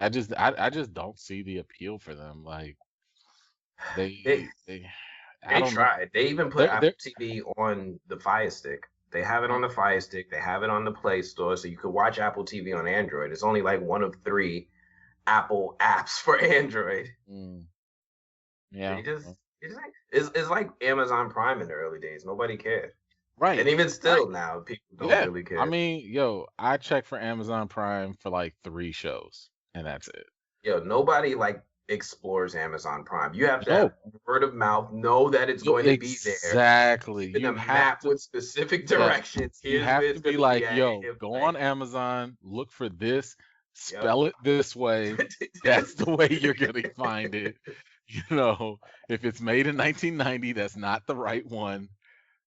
I just don't see the appeal for them. Like They they I they don't know. tried. They even put They're Apple TV on the Fire Stick. They have it on the Fire Stick. They have it on the Play Store, so you could watch Apple TV on Android. It's only like one of three Apple apps for Android. mm, They yeah. just it's like Amazon Prime in the early days. Nobody cared, and Right. even Right. still now, people don't Yeah. really I care. mean, yo, I check for Amazon Prime for like 3 shows and that's it. Yo, nobody like explores Amazon Prime. You have to No, have word of mouth, know that it's going to be there, exactly. in a You have map to, with specific yeah, directions. you Here's where have it's to going be to be like, at. yo, If go on like, Amazon, look for this, yep. spell it this way. That's the way you're gonna find it. You know, if it's made in 1990, that's not the right one,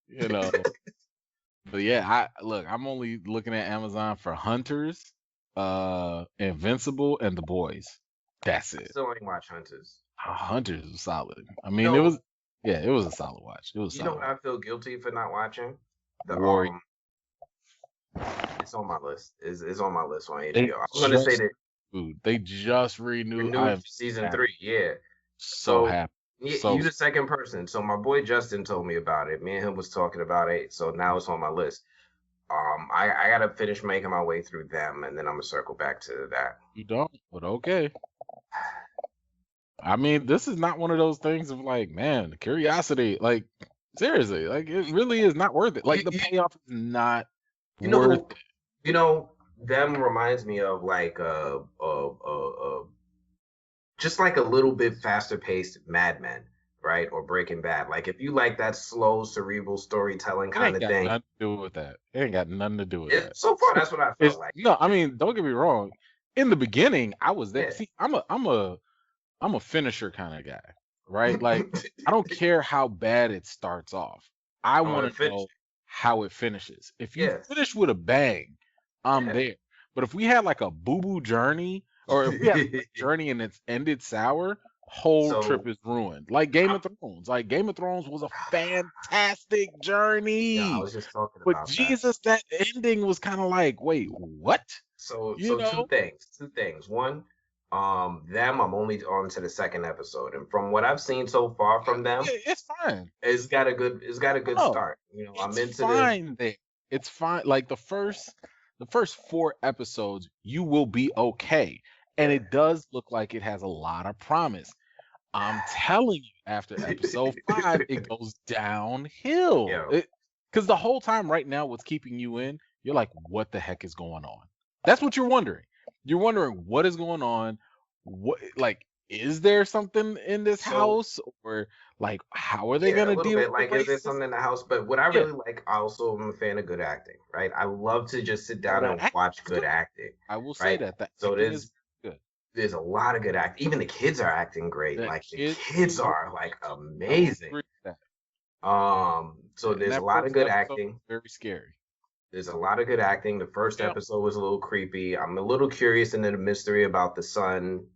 you know. But yeah, I'm only looking at Amazon for Hunters, Invincible, and The Boys. That's I it. still ain't watch Hunters. Hunters was solid. I You mean, it know, was, yeah, it was a solid watch. It was a you know solid what watch. I feel guilty for not watching? The Warrior. it's on my list. It's on my list on They HBO. I was gonna say just that They just renewed. I renewed am for season happy, 3. Yeah. so So happy, you so the second person. So my boy Justin told me about it. Me and him was talking about it. So now it's on my list. I gotta finish making my way through them, and then I'm gonna circle back to that. you don't. But okay. I mean, this is not one of those things of like, man, curiosity. Like, seriously, like it really is not worth it. You Like the you, payoff is not you worth know you know them reminds me of like just like a little bit faster paced Mad Men, right? Or Breaking Bad. Like if you like that slow cerebral storytelling it. kind Ain't of got thing. nothing to do with that. It ain't got nothing to do with that. So far that's what I It's felt like. no. I mean, don't get me wrong. In the beginning, I was there. Yeah. See, I'm a finisher kind of guy, right? Like, I don't care how bad it starts off. I I want want to to finish know it. how it finishes. If you Yeah. finish with a bang, I'm Yeah. there. But if we had like a boo boo journey, or if we had a great journey and it's ended sour, whole trip So is ruined. Like Game I, of Thrones. Like Game of Thrones was a fantastic yeah, I journey. was just talking But about that. Jesus, that ending was kind of like, wait, what? You So know? two things. One, them I'm only on to the second episode, and from what I've seen so far from them, It's fine. it's got a good No, start. You know, I'm it's into the fine there. It's fine. Like the first 4 episodes, you will be okay. And yeah. it does look like it has a lot of promise. I'm telling you, after episode 5, it goes downhill. Yo, Because the whole time right now, what's keeping you in, you're like, what the heck is going on? That's what you're wondering. You're wondering what is going on. What, like, is there something in this so house? Or like, how are they yeah, a gonna little deal bit. with Like, the is there racism? something in the house? But what I Yeah. really like, I also am a fan of good acting, right? I love to just sit Oh, down the and acting watch is good good. acting, I will say right? that the So acting is good. there's a lot of good acting. Even the kids are acting great. The Like the kids kids were are like I will amazing. agree with that. So And there's a that lot of first good episode acting. was very scary. There's a lot of good acting. The first Yeah. episode was a little creepy. I'm a little curious into the mystery about the son.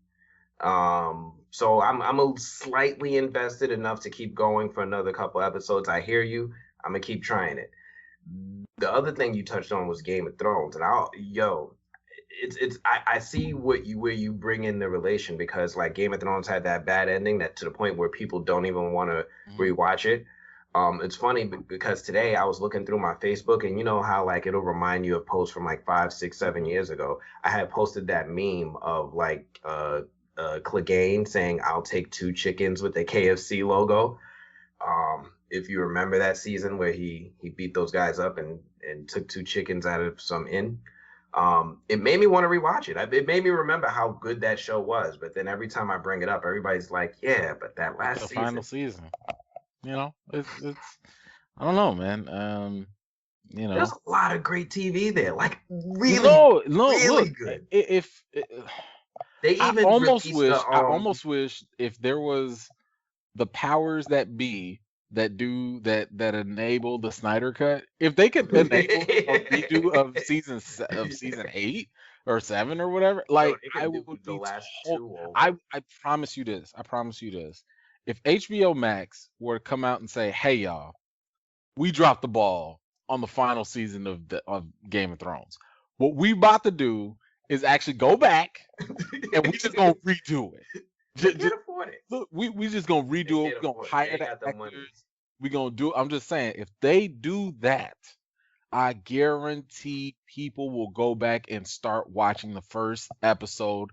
So I'm a slightly invested enough to keep going for another couple episodes. I hear you. I'm gonna keep trying it. The other thing you touched on was Game of Thrones, and I see what you where you bring in the relation, because like Game of Thrones had that bad ending that to the point where people don't even want to Mhm. rewatch it. It's funny because today I was looking through my Facebook, and you know how like it'll remind you of posts from like 5, 6, 7 years ago. I had posted that meme of like Clegane saying, "I'll take 2 chickens" with the KFC logo. If you remember that season where he beat those guys up and took 2 chickens out of some inn, it made me want to rewatch it. It made me remember how good that show was. But then every time I bring it up, everybody's like, "Yeah, but that But last the season, final season, it's I don't know, man. You there's know, a lot of great TV there, like really, no, no. really Look, good." if They even released the I almost wish if there was the powers that be that do that enable the Snyder cut, if they could enable a redo of season 8 or 7 or whatever, Yo, like they I could do would the be last to- two over. I promise you this. I promise you this. If HBO Max were to come out and say, "Hey y'all, we dropped the ball on the final season of Game of Thrones. What we about to do is actually go back and we just gonna redo it. They can't afford it. Look, we just gonna redo it. We're gonna hire the actors. We're gonna do. I'm just saying, if they do that, I guarantee people will go back and start watching the first episode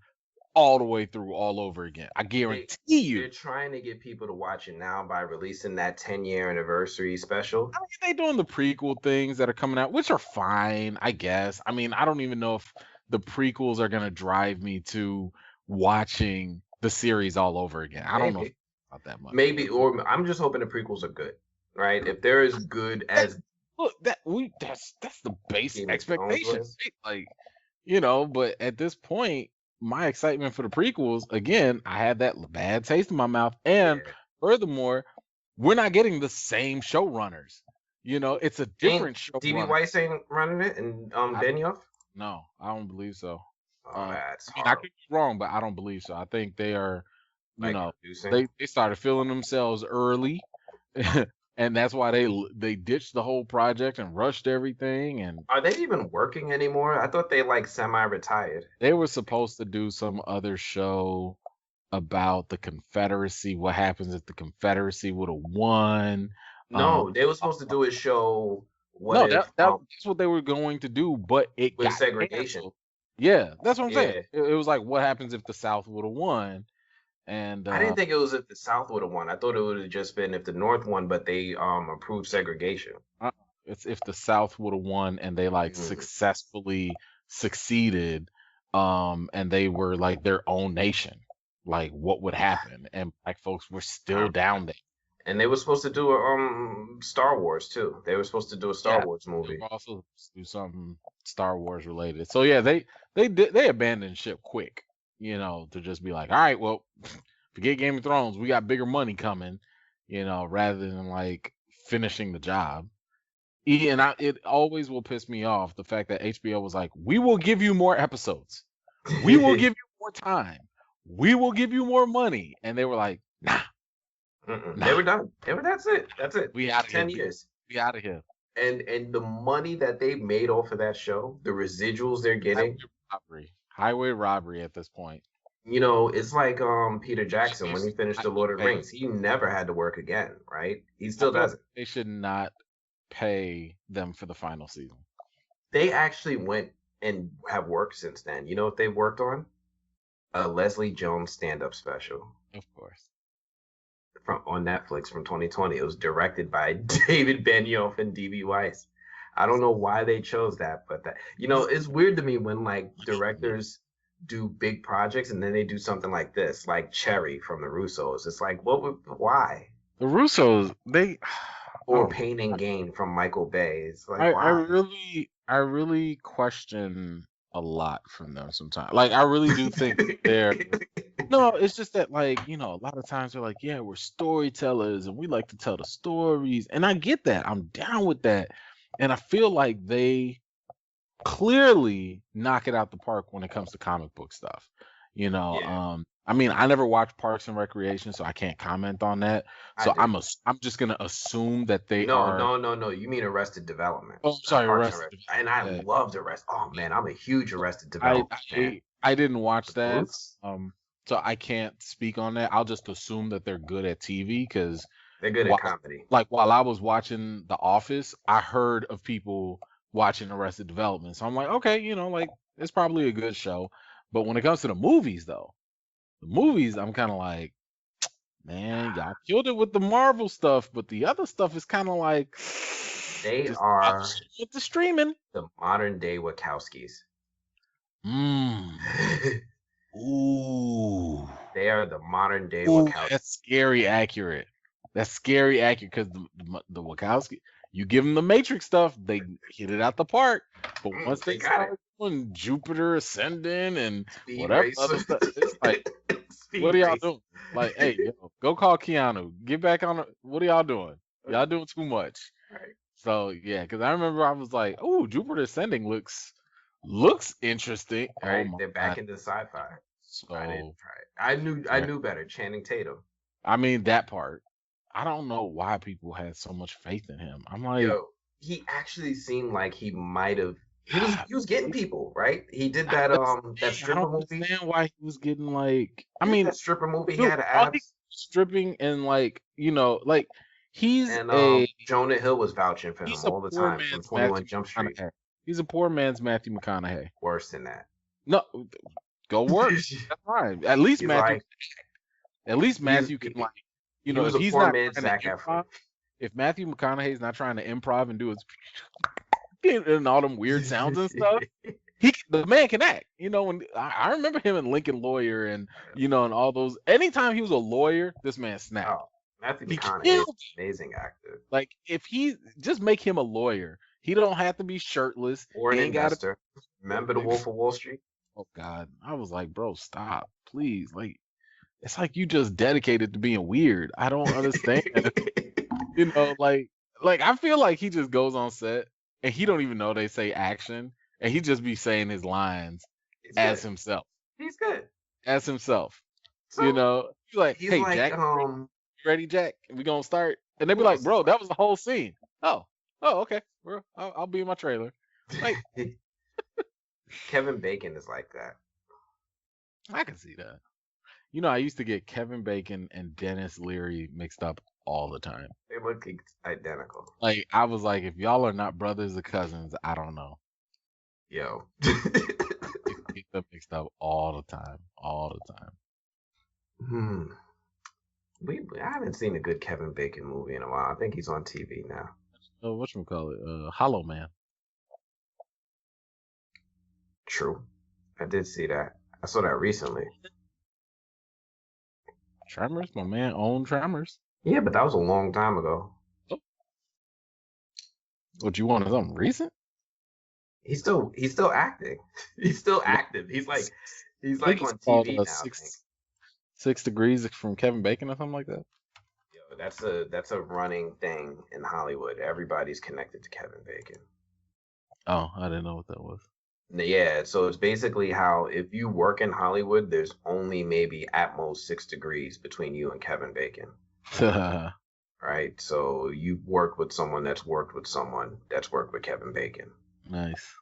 all the way through all over again. I guarantee you. They're trying to get people to watch it now by releasing that 10-year anniversary special. I mean, they doing the prequel things that are coming out, which are fine, I guess. I mean, I don't even know if the prequels are gonna drive me to watching the series all over again. I don't know about that much. Maybe, or I'm just hoping the prequels are good, right? If they're as good as look, that's the basic expectation, right? Like, you know. But at this point, my excitement for the prequels, again, I had that bad taste in my mouth, and furthermore, we're not getting the same showrunners. You know, it's a different show. DB Weiss ain't running it, and Benioff. No, I don't believe so. That's I could be wrong, but I don't believe so. I think they are, you know, they started feeling themselves early, and that's why they ditched the whole project and rushed everything. And are they even working anymore? I thought they like semi-retired. They were supposed to do some other show about the Confederacy. What happens if the Confederacy would have won? No, they were supposed to do a show. That's what they were going to do, but it got segregation. Canceled. Yeah, that's what I'm saying. It was like, what happens if the South would have won? And I didn't think it was if the South would have won. I thought it would have just been if the North won, but they approved segregation. It's if the South would have won and they like successfully succeeded, and they were like their own nation. Like, what would happen? And black folks were still down there. And they were supposed to do a Star Wars too. They were supposed to do a Star Wars movie. They were also do something Star Wars related. So yeah, they abandoned ship quick, you know, to just be like, all right, well, forget Game of Thrones, we got bigger money coming, you know, rather than like finishing the job. And it always will piss me off the fact that HBO was like, we will give you more episodes, we will give you more time, we will give you more money, and they were like, nah. They were done. That's it. We out of 10 years. We out of here. And the money that they made off of that show, the residuals they're getting, highway robbery at this point. You know, it's like Peter Jackson when he finished The Lord of the Rings. He never had to work again, right? He still doesn't. They should not pay them for the final season. They actually went and have worked since then. You know what they worked on? A Leslie Jones stand-up special. Of course. On Netflix from 2020. It was directed by David Benioff and D.B. Weiss. I don't know why they chose that, but that, you know, it's weird to me when like directors do big projects and then they do something like this, like Cherry from the Russos. It's like, why? The Russos, or Pain and Gain from Michael Bay. It's like, I really question a lot from them sometimes. Like, I really do think they're no, it's just that, like, you know, a lot of times they're like, yeah, we're storytellers and we like to tell the stories. And I get that. I'm down with that. And I feel like they clearly knock it out the park when it comes to comic book stuff. You know, I mean, I never watched Parks and Recreation, so I can't comment on that. So I'm just gonna assume that they are. No. You mean Arrested Development? Oh, sorry, Arrested. And I loved Arrested. Oh man, I'm a huge Arrested Development fan. I didn't watch that. So I can't speak on that. I'll just assume that they're good at TV because they're good at comedy. Like while I was watching The Office, I heard of people watching Arrested Development. So I'm like, okay, you know, like it's probably a good show. But when it comes to the movies, though, I'm kind of like, man, y'all killed it with the Marvel stuff, but the other stuff is kind of like they are with the streaming. The modern day Wachowskis. Ooh. They are the modern day Wachowskis. That's scary accurate. Because the Wachowski, you give them the Matrix stuff, they hit it out the park. But once they start doing Jupiter Ascending and whatever other stuff, it's like, what are y'all doing? Like, hey, go call Keanu. Get back on. What are y'all doing? Y'all doing too much. Right. So yeah, because I remember I was like, oh, Jupiter Ascending looks interesting. Right, they're back into sci-fi. So I didn't try it. I knew better. Channing Tatum. I mean, that part. I don't know why people had so much faith in him. I'm like, he actually seemed like he might have He was getting people, right? He did I that that I stripper don't movie. understand why he was getting like. I He did mean, that stripper movie. He dude, had all he abs. stripping and like like he's And a Jonah Hill was vouching for him he's a all the poor time from man's 21 Matthew Jump Street. McConaughey. He's a poor man's Matthew McConaughey. Worse than that. No, go work. That's fine. At least He's Matthew. like At least he's Matthew can like he was if a he's poor not man's trying Zac to Efron. improv, if Matthew McConaughey's not trying to improv and do his and all them weird sounds and stuff, the man can act. When I remember him in Lincoln Lawyer and and all those. Anytime he was a lawyer, this man snapped. Oh, Matthew He McConaughey is killed an amazing actor. Like if he just make him a lawyer, he don't have to be shirtless. Or an He ain't got to. investor. Remember The Wolf of Wall Street? Oh God, I was like, bro, stop, please. Like it's like you just dedicated to being weird. I don't understand. Like I feel like he just goes on set and he don't even know they say action, and he just be saying his lines as himself. He's good. As himself. So, He's like, he's hey like, Jack, you ready, Jack? We gonna start? And they be like, bro, that was the whole scene. Oh, okay. Well, I'll be in my trailer. Like Kevin Bacon is like that. I can see that. I used to get Kevin Bacon and Dennis Leary mixed up all the time. They look identical. Like I was like, if y'all are not brothers or cousins, I don't know. Yo. Get them mixed up all the time. All the time. I haven't seen a good Kevin Bacon movie in a while. I think he's on TV now. Oh, whatchamacallit? Hollow Man. True. I did see that. I saw that recently. Tremors, my man owned Tremors. Yeah, but that was a long time ago. Oh. What you want? Something recent? He's still acting. He's still active. He's like on TV now. 6 Degrees from Kevin Bacon or something like that. Yo, that's a running thing in Hollywood. Everybody's connected to Kevin Bacon. Oh, I didn't know what that was. Yeah, so it's basically how if you work in Hollywood, there's only maybe at most 6 degrees between you and Kevin Bacon. Right? So you work with someone that's worked with someone that's worked with Kevin Bacon. Nice.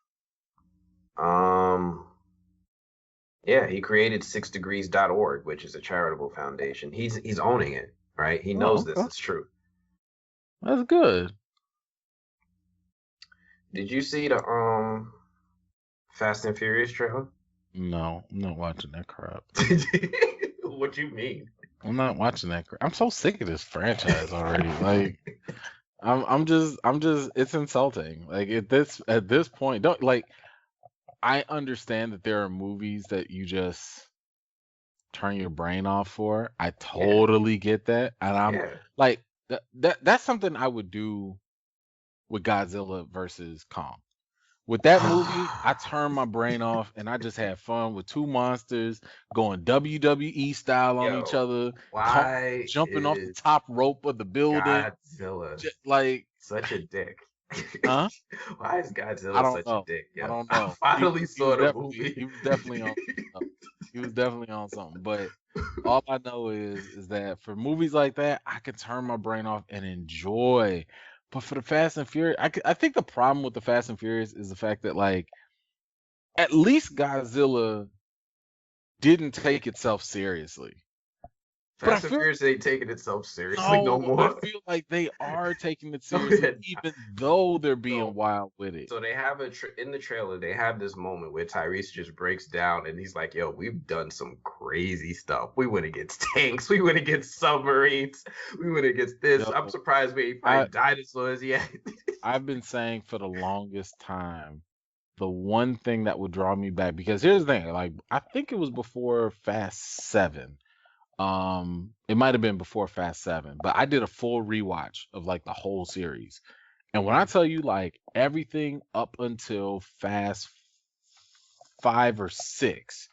Yeah, he created 6degrees.org, which is a charitable foundation. He's owning it, right? He knows this is true. That's good. Did you see the Fast and Furious trailer? No, I'm not watching that crap. What you mean? I'm not watching that crap. I'm so sick of this franchise already. Like I'm just it's insulting. Like at this point, don't like I understand that there are movies that you just turn your brain off for. I totally get that. And I'm like that's something I would do with Godzilla versus Kong. With that movie, I turned my brain off and I just had fun with two monsters going WWE style on each other, jumping off the top rope of the building. Godzilla, like such a dick. Huh? Why is Godzilla such a dick? Yo? I don't know. I finally saw the movie. He was definitely on something. He was definitely on something. But all I know is that for movies like that, I can turn my brain off and enjoy. But for the Fast and Furious, I think the problem with the Fast and Furious is the fact that, like, at least Godzilla didn't take itself seriously. Fast and Furious ain't taking itself seriously no more. I feel like they are taking it seriously, even though they're being wild with it. So they have in the trailer, they have this moment where Tyrese just breaks down and he's like, yo, we've done some crazy stuff. We went against tanks. We went against submarines. We went against this. Yo, I'm surprised we ain't fight dinosaurs yet. I've been saying for the longest time, the one thing that would draw me back, because here's the thing, like, I think it was before Fast 7. It might have been before Fast 7, but I did a full rewatch of like the whole series. And when I tell you, like, everything up until Fast 5 or 6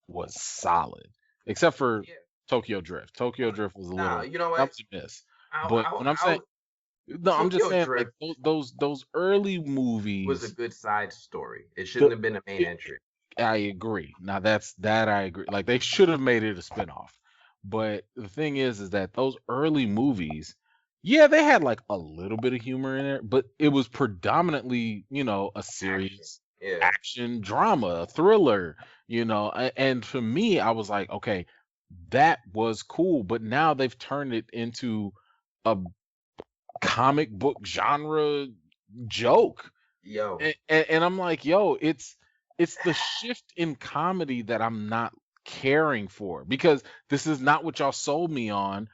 was solid, except for Tokyo Drift. Tokyo Drift was a little, you know what? That was a miss. But when I'm saying, I'm just saying, like, those early movies was a good side story. It shouldn't have been a main entry. I agree. Now I agree. Like, they should have made it a spinoff. But the thing is that those early movies, they had like a little bit of humor in it, but it was predominantly, a serious Yeah. action drama, thriller, and for me, I was like, okay, that was cool, but now they've turned it into a comic book genre joke. Yo. And I'm like, yo, it's the shift in comedy that I'm not caring for, because this is not what y'all sold me on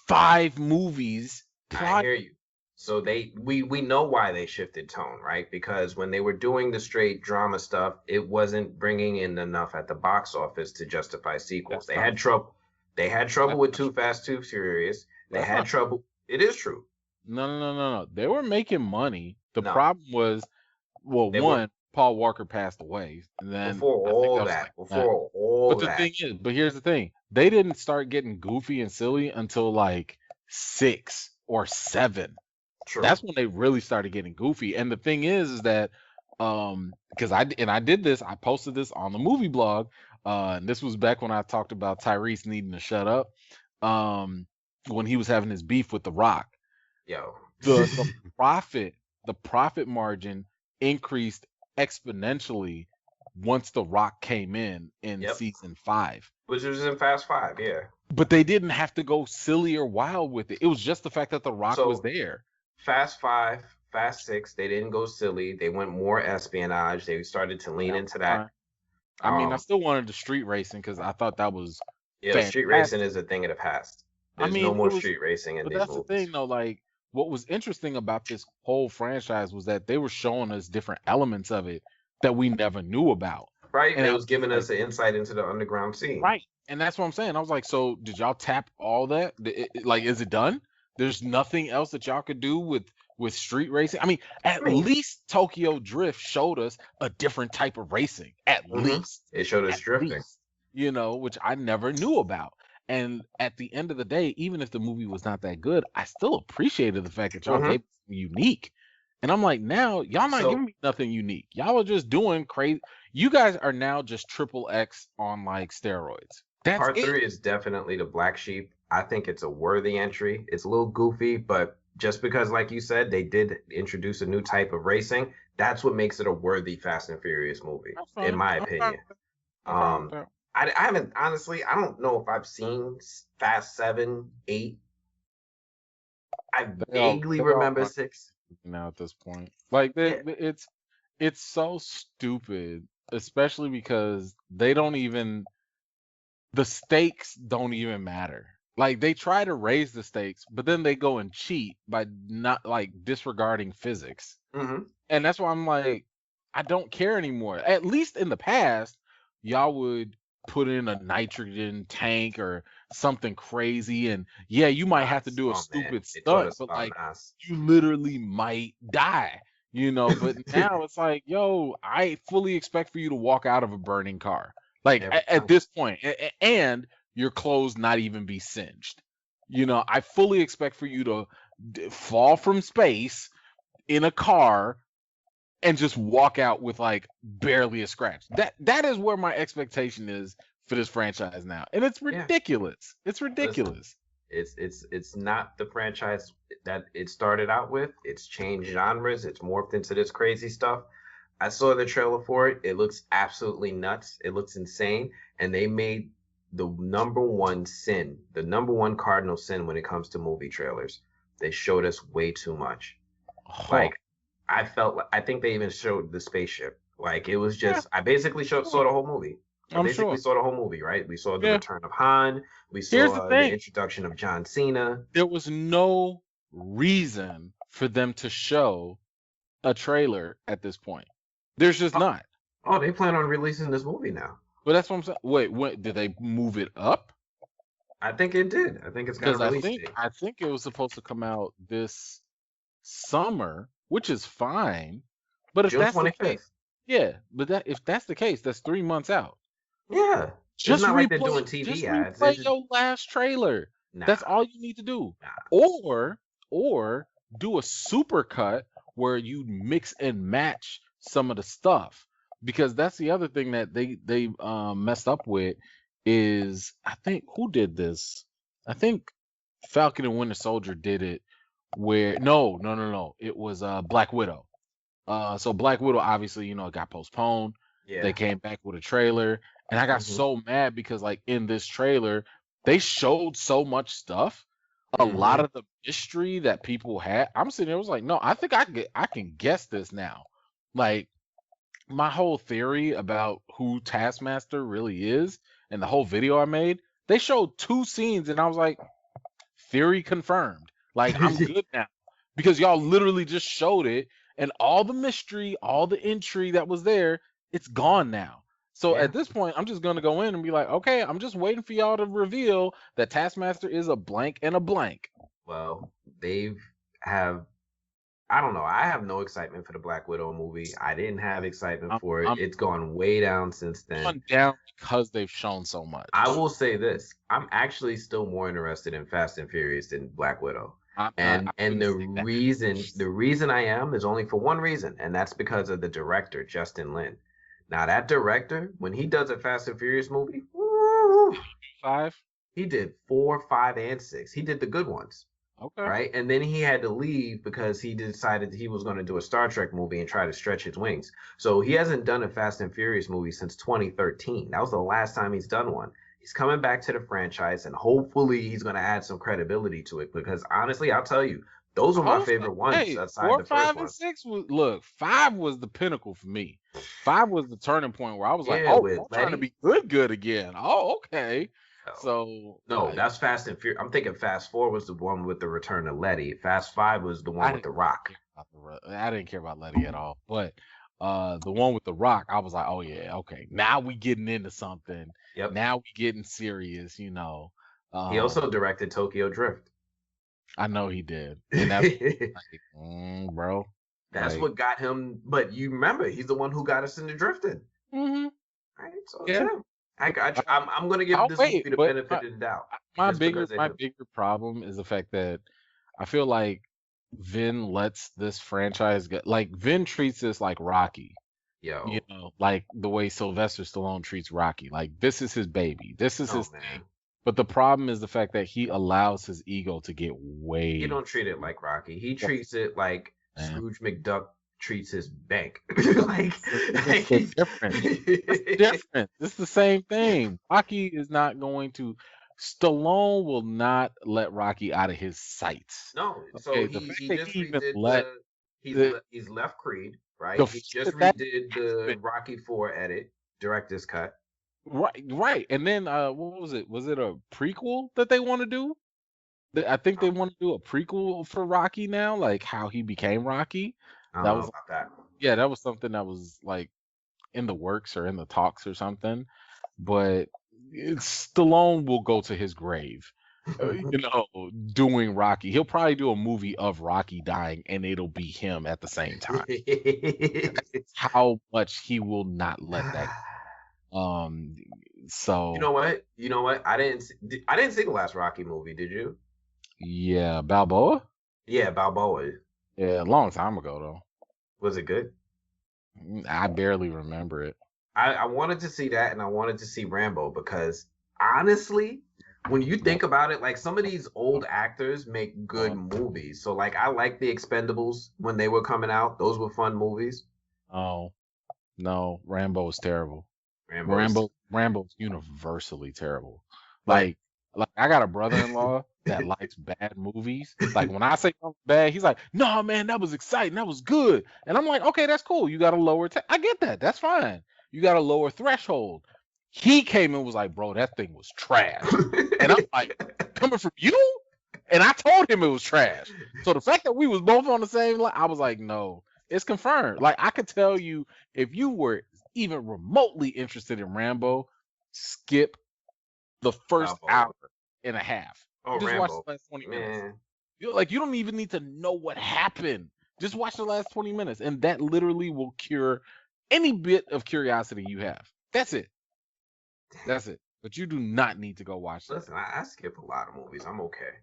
5 movies I prior. hear you. So we know why they shifted tone, right? Because when they were doing the straight drama stuff, it wasn't bringing in enough at the box office to justify sequels. That's They not had true. trouble. They had trouble That's with not Too true. Fast, Too Furious. They That's had not true. trouble. It is true. No, no, no, no, no. They were making money. The No, problem was, well, they were one, Paul Walker passed away, and then before I think all that was that. like that. Before all But the that. thing is, but here's the thing: they didn't start getting goofy and silly until like 6 or 7. True. That's when they really started getting goofy. And the thing is that because I did this, I posted this on the movie blog. And this was back when I talked about Tyrese needing to shut up. Um, when he was having his beef with The Rock. Yo. The profit, the profit margin increased exponentially once The Rock came in Yep. season 5. Which was in Fast Five, yeah. But they didn't have to go silly or wild with it. It was just the fact that The Rock was So there. Fast Five, Fast Six, they didn't go silly. They went more espionage. They started to lean That was into that. fine. I mean, I Um, still wanted the street racing because I thought that was yeah, street racing fantastic. is a thing of the past. I There's no mean, more street racing in but these that's the movies. thing though. Like, what was interesting about this whole franchise was that they were showing us different elements of it that we never knew about. Right? And It I was was just giving like, us an insight into the underground scene. right. And that's what I'm saying. I was like, so did y'all tap all that? Like, is it done? There's nothing else that y'all could do with street racing. I mean, I at mean, least Tokyo Drift showed us a different type of racing. At least. it showed us At drifting. least. Which I never knew about. And at the end of the day, even if the movie was not that good, I still appreciated the fact that y'all hmm gave it something unique. And I'm like, now y'all not So giving me nothing unique. Y'all are just doing crazy. You guys are now just triple X on like steroids. That's part it. 3 is definitely the black sheep. I think it's a worthy entry. It's a little goofy, but just because, like you said, they did introduce a new type of racing, that's what makes it a worthy Fast and Furious movie, I'm in fine. my I'm fine opinion. with that. I'm fine with Um, that. I haven't honestly. I don't know if I've seen Fast 7, 8. I vaguely They all remember run 6. now at this point. Like Yeah. it's so stupid, especially because they don't even the stakes don't even matter. Like they try to raise the stakes, but then they go and cheat by not like disregarding physics. hmm And that's why I'm like, I don't care anymore. At least in the past, y'all would put in a nitrogen tank or something crazy. And yeah, you might have to Nas. do a Oh man, stupid they taught stunt, us but about like Nas. you literally might die. But now it's like, yo, I fully expect for you to walk out of a burning car. Like Every at time. this point, and your clothes not even be singed. I fully expect for you to fall from space in a car and just walk out with like barely a scratch. That is where my expectation is for this franchise now. And it's Yeah. ridiculous. It's Listen, ridiculous. it's not the franchise that it started out with. It's changed genres. It's morphed into this crazy stuff. I saw the trailer for it. It looks absolutely nuts. It looks insane. And they made the number one sin, the number one cardinal sin when it comes to movie trailers. They showed us way too much. Huh. Like I think they even showed the spaceship. Like it was Yeah, just I basically saw the whole movie. I I'm basically sure. saw the whole movie, right? We saw the Yeah. return of Han. We Here's the saw the thing. introduction of John Cena. There was no reason for them to show a trailer at this point. There's just Oh, not. they plan on releasing this movie now. But that's what I'm saying. Wait, when did they move it up? I think it did. I think it's got a Because I release think date. I think it was supposed to come out this summer, which is fine. But if June that's the case, 25th. yeah. But if that's the case, that's 3 months out. Yeah. It's Just not like they're replay, doing just TV ads. They're replay just your last trailer. That's nah, all you need to do. nah. Or do a super cut where you mix and match some of the stuff. Because that's the other thing that they messed up with is I think who did this? I think Falcon and Winter Soldier did it where no. It was Black Widow. So Black Widow, obviously, it got postponed. Yeah. They came back with a trailer, and I got so mad because, like, in this trailer, they showed so much stuff. A lot of the mystery that people had. I'm sitting there, was like, no, I think I can guess this now. Like, my whole theory about who Taskmaster really is, and the whole video I made, they showed 2 scenes, and I was like, theory confirmed. Like, I'm good now because y'all literally just showed it, and all the mystery, all the intrigue that was there, it's gone now. So at this point, I'm just gonna go in and be like, okay, I'm just waiting for y'all to reveal that Taskmaster is a blank and a blank. Well, I don't know. I have no excitement for the Black Widow movie. I didn't have excitement for it. It's gone way down since then. Gone down because they've shown so much. I will say this: I'm actually still more interested in Fast and Furious than Black Widow. And the reason I am is only for one reason, and that's because of the director, Justin Lin. Now that director, when he does a Fast and Furious movie, 5, he did 4, 5, and 6. He did the good ones. Okay. Right. And then he had to leave because he decided he was going to do a Star Trek movie and try to stretch his wings. So he hasn't done a Fast and Furious movie since 2013. That was the last time he's done one. He's coming back to the franchise, and hopefully he's going to add some credibility to it, because honestly, I'll tell you, those were my favorite ones. Hey, 4, 5, and 6 was 5 was the pinnacle for me. 5 was the turning point where I was like, oh, I'm trying to be good again. Oh, okay. So no, that's Fast and Furious. I'm thinking Fast 4 was the one with the return of Letty. Fast 5 was the one with the Rock. I didn't care about Letty at all, but the one with the Rock, I was like, oh yeah, okay. Now we getting into something. Yep. Now we getting serious, He also directed Tokyo Drift. I know he did. And that's like, bro. That's what got him. But you remember, he's the one who got us into drifting. Mm-hmm. Right. So yeah. I'm going to give this movie the benefit of the doubt. My bigger problem is the fact that I feel like Vin lets this franchise get, like, Vin treats this like Rocky. Like the way Sylvester Stallone treats Rocky. Like, this is his baby. This is his thing. But the problem is the fact that he allows his ego to get way. He don't treat it like Rocky. He treats it like Scrooge McDuck treats his bank. It's different. It's different. It's the same thing. Rocky is not going to. Stallone will not let Rocky out of his sights. No. So he's left Creed, right? He just redid the Rocky 4 edit, director's cut. Right. And then what was it? Was it a prequel that they want to do? I think they want to do a prequel for Rocky now, like how he became Rocky. I don't know about that. Yeah, that was something that was like in the works or in the talks or something. But Stallone will go to his grave, doing Rocky. He'll probably do a movie of Rocky dying, and it'll be him at the same time. That's how much he will not let that. So you know what? I didn't see the last Rocky movie. Did you? Yeah, Balboa. Yeah, Balboa. Yeah, a long time ago though. Was it good? I barely remember it. I wanted to see that, and I wanted to see Rambo, because honestly, when you think about it, like, some of these old actors make good movies. So like, I like the Expendables when they were coming out. Those were fun movies. Oh no, Rambo is terrible. Rambo's universally terrible. Like I got a brother-in-law that likes bad movies. Like, when I say something's bad, he's like, "No, man, that was exciting. That was good." And I'm like, "Okay, that's cool. You got a lower I get that. That's fine. You got a lower threshold." He came and was like, "Bro, that thing was trash." And I'm like, "Coming from you?" And I told him it was trash. So the fact that we was both on the same line, I was like, "No, it's confirmed." Like, I could tell you, if you were even remotely interested in Rambo, skip the first hour and a half. Just Rambo. watch the last 20 minutes. You don't even need to know what happened. Just watch the last 20 minutes, and that literally will cure any bit of curiosity you have. That's it. But you do not need to go watch that. Listen, I skip a lot of movies. I'm okay.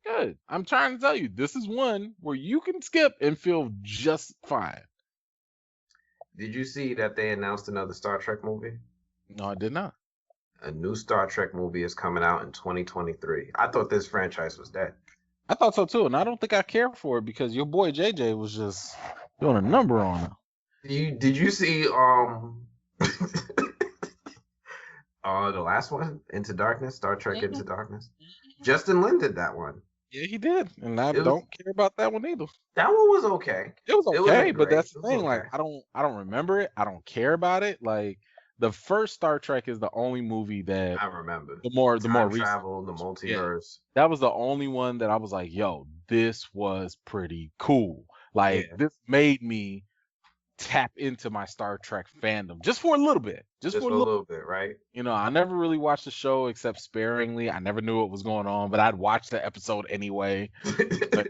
Good. I'm trying to tell you, this is one where you can skip and feel just fine. Did you see that they announced another Star Trek movie? No, I did not. A new Star Trek movie is coming out in 2023. I thought this franchise was dead. I thought so too, and I don't think I care for it, because your boy JJ was just Doing a number on him. Did you see the last one, Into Darkness, Star Trek Into Darkness? Justin Lin did that one. Yeah, he did, and I It was don't care about that one either. that one was okay. It was It okay, wasn't but great. that's It the was thing. Like, okay. I don't remember it. I don't care about it. Like, the first Star Trek is the only movie that I remember. the more Time recent. travel, the Yeah, multiverse. that was the only one that I was like, yo, this was pretty cool. Like, Yeah, this made me tap into my Star Trek fandom just for a little bit. Just just for a for a little. little bit, right? You know, I never really watched the show except sparingly. I never knew what was going on, but I'd watch the episode anyway. But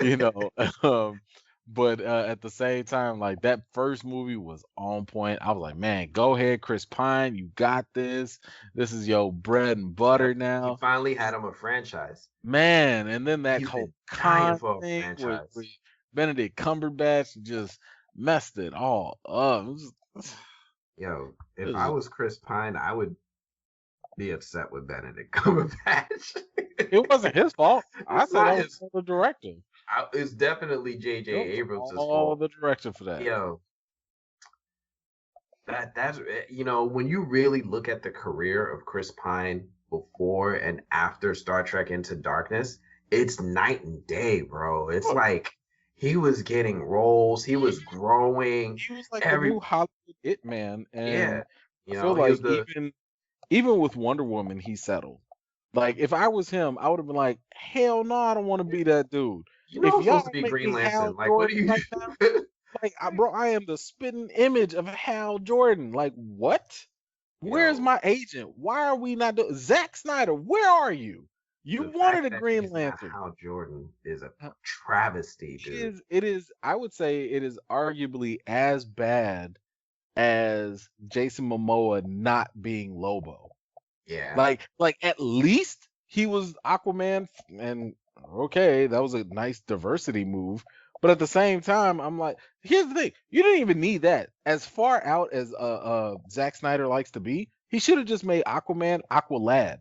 you know, um, but at the same time, like that first movie was on point. I was like, man, go ahead, Chris Pine, you got this. This is your bread and butter Yep. He now, finally had him a franchise. man. And then that He's whole been dying con for a thing with franchise. Benedict Cumberbatch just messed it all up. Yo, It if I was, was Chris Pine, I would be upset with Benedict Cumberbatch. it wasn't his fault. I It's said not that was his. the director. It's definitely J.J. It was Abrams' all fault. the director for that. Yo, that's when you really look at the career of Chris Pine before and after Star Trek Into Darkness, it's night and day, bro. It's like he was getting roles, he was growing. He was like the Every new Hollywood it man, Yeah, and I feel he was like the even with Wonder Woman, he settled. Like if I was him, I would have been like, hell no, I don't want to be that dude. If I'm y'all supposed to don't be make Green me Lantern. Hal Like, what do Jordan you? right now, like bro, I am the spitting image of Hal Jordan. Like what? Where's Yo, my agent? Why are we not doing Zack Snyder? Where are you? You the wanted fact a that Green he's not Lantern. Hal Jordan is a travesty, dude. It is. I would say it is arguably as bad as Jason Momoa not being Lobo. Yeah. Like at least he was Aquaman, and okay, that was a nice diversity move. But at the same time, I'm like, here's the thing: you didn't even need that. As far out as Zack Snyder likes to be, he should have just made Aquaman Aqualad.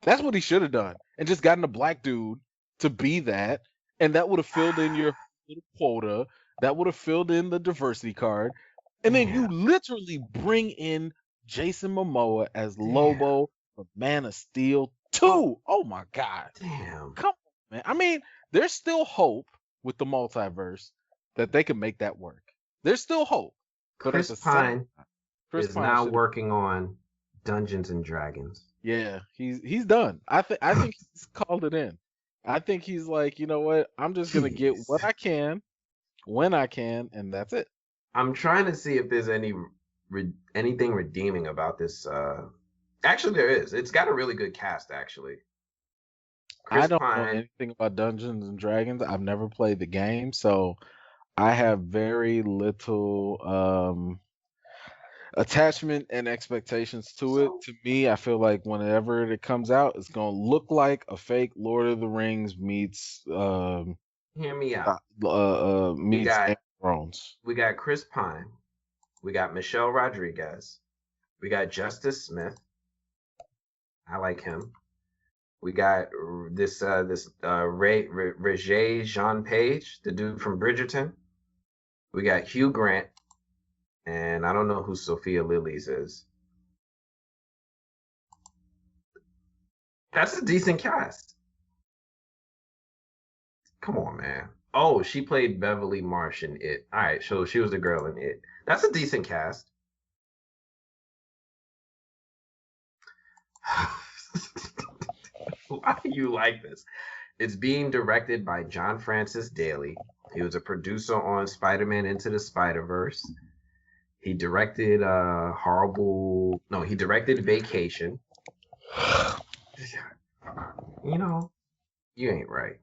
That's what he should have done, and just gotten a black dude to be that, and that would have filled in your little quota. That would have filled in the diversity card, and then you Damn. literally bring in Jason Momoa as Damn. Lobo from Man of Steel 2. Oh my God. Damn. Come on, man. I mean, there's still hope with the multiverse that they can make that work. There's still hope. But at Chris the same Pine time, Chris is Pine now should have. working on Dungeons and Dragons. Yeah, he's done. I think he's called it in. I think he's like, you know what? I'm just gonna get Jeez. what I can when I can, and that's it. I'm trying to see if there's anything redeeming about this. Actually, there is. It's got a really good cast, actually. I Chris don't know Pine. anything about Dungeons and Dragons. I've never played the game, so I have very little attachment and expectations to it. So To me, I feel like whenever it comes out, it's gonna look like a fake Lord of the Rings meets hear me out. We meets Game got of Thrones. we got Chris Pine. We got Michelle Rodriguez. We got Justice Smith. I like him. We got this Regé Jean Page, the dude from Bridgerton. We got Hugh Grant, and I don't know who Sophia Lillis is. That's a decent cast. Come on, man. Oh, she played Beverly Marsh in It. All right, so she was the girl in It. That's a decent cast. Why do you like this? It's being directed by John Francis Daly. He was a producer on Spider-Man Into the Spider-Verse. He directed he directed Vacation. You know, you ain't right.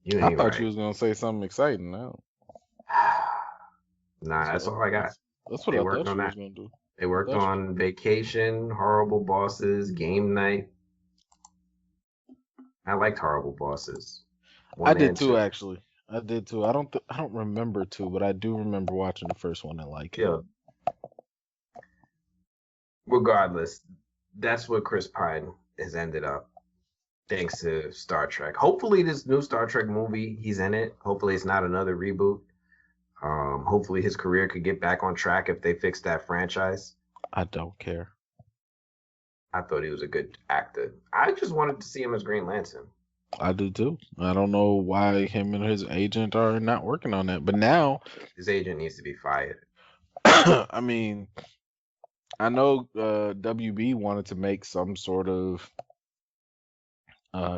You I ain't thought you right. was gonna say something exciting now. Nah, that's all I got. That's what They I worked thought on you was that. gonna do. They worked That's on Vacation, Horrible Bosses, Game Night. I liked Horrible Bosses. I One did and too, two. actually. I did too. I don't remember two, but I do remember watching the first one and liking it. Yeah. Regardless, that's what Chris Pine has ended up thanks to Star Trek. Hopefully, this new Star Trek movie, he's in it. Hopefully, it's not another reboot. Hopefully his career could get back on track if they fix that franchise. I don't care. I thought he was a good actor. I just wanted to see him as Green Lantern. I do too. I don't know why him and his agent are not working on that. But now, His agent needs to be fired. I mean, I know WB wanted to make some sort of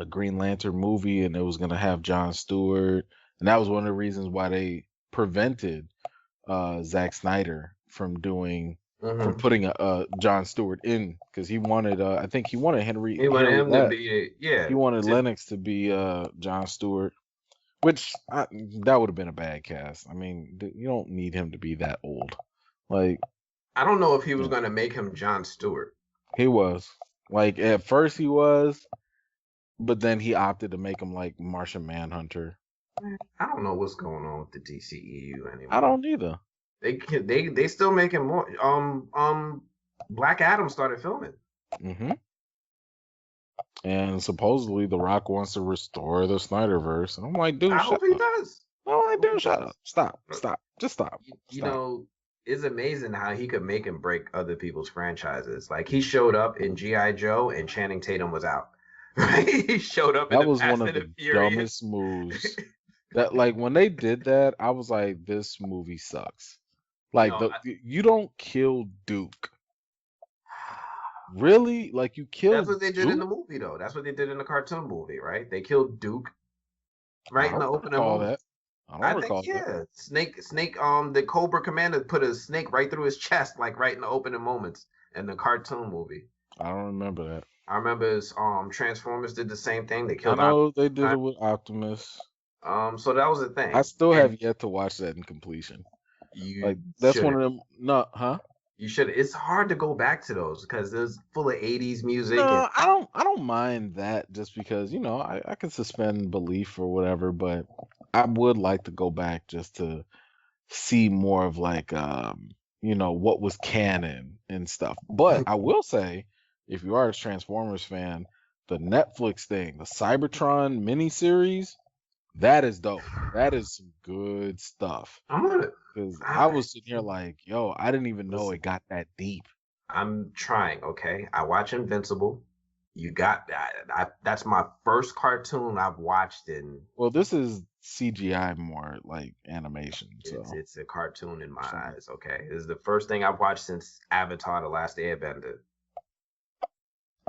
Green Lantern movie, and it was gonna have Jon Stewart, and that was one of the reasons why they prevented Zack Snyder from putting a Jon Stewart in, because he wanted I think he wanted He wanted Henry him to be, he wanted Lennox to be Jon Stewart, which that would have been a bad cast. I mean, you don't need him to be that old. Like, I don't know if he was going to make him Jon Stewart. He was. Like, at first he was, but then he opted to make him like Martian Manhunter. I don't know what's going on with the DCEU anymore. I don't either. They still making more. Black Adam started filming. Mm-hmm. And supposedly The Rock wants to restore the Snyderverse. And I'm like, dude, I hope he does. I'm like, dude, shut up. Stop. Just stop. You know, it's amazing how he could make and break other people's franchises. Like, he showed up in G.I. Joe and Channing Tatum was out. Right? He showed up in That was one of the dumbest moves. That, like, when they did that, I was like, this movie sucks. Like, you don't kill Duke. Really? Like, you killed That's what they did Duke? in the movie, though. That's what they did in the cartoon movie, right? They killed Duke right in the opening moment. I don't recall that. Snake, the Cobra Commander put a snake right through his chest, like right in the opening moments in the cartoon movie. I don't remember that. I remember Transformers did the same thing. They killed they did it with Optimus. So that was the thing. I still have yet to watch that in completion. That's one of them. No, huh? You should. It's hard to go back to those because it's full of 80s music. No, I don't mind that, just because, I can suspend belief or whatever, but I would like to go back just to see more of, like, what was canon and stuff. But I will say, if you are a Transformers fan, the Netflix thing, the Cybertron miniseries, that is dope. That is some good stuff. Because I was sitting here like, yo, I didn't even know it got that deep. I'm trying, okay? I watch Invincible. You got that. That's my first cartoon I've watched in. Well, this is CGI more like animation. So it's a cartoon in my eyes, okay? This is the first thing I've watched since Avatar: The Last Airbender.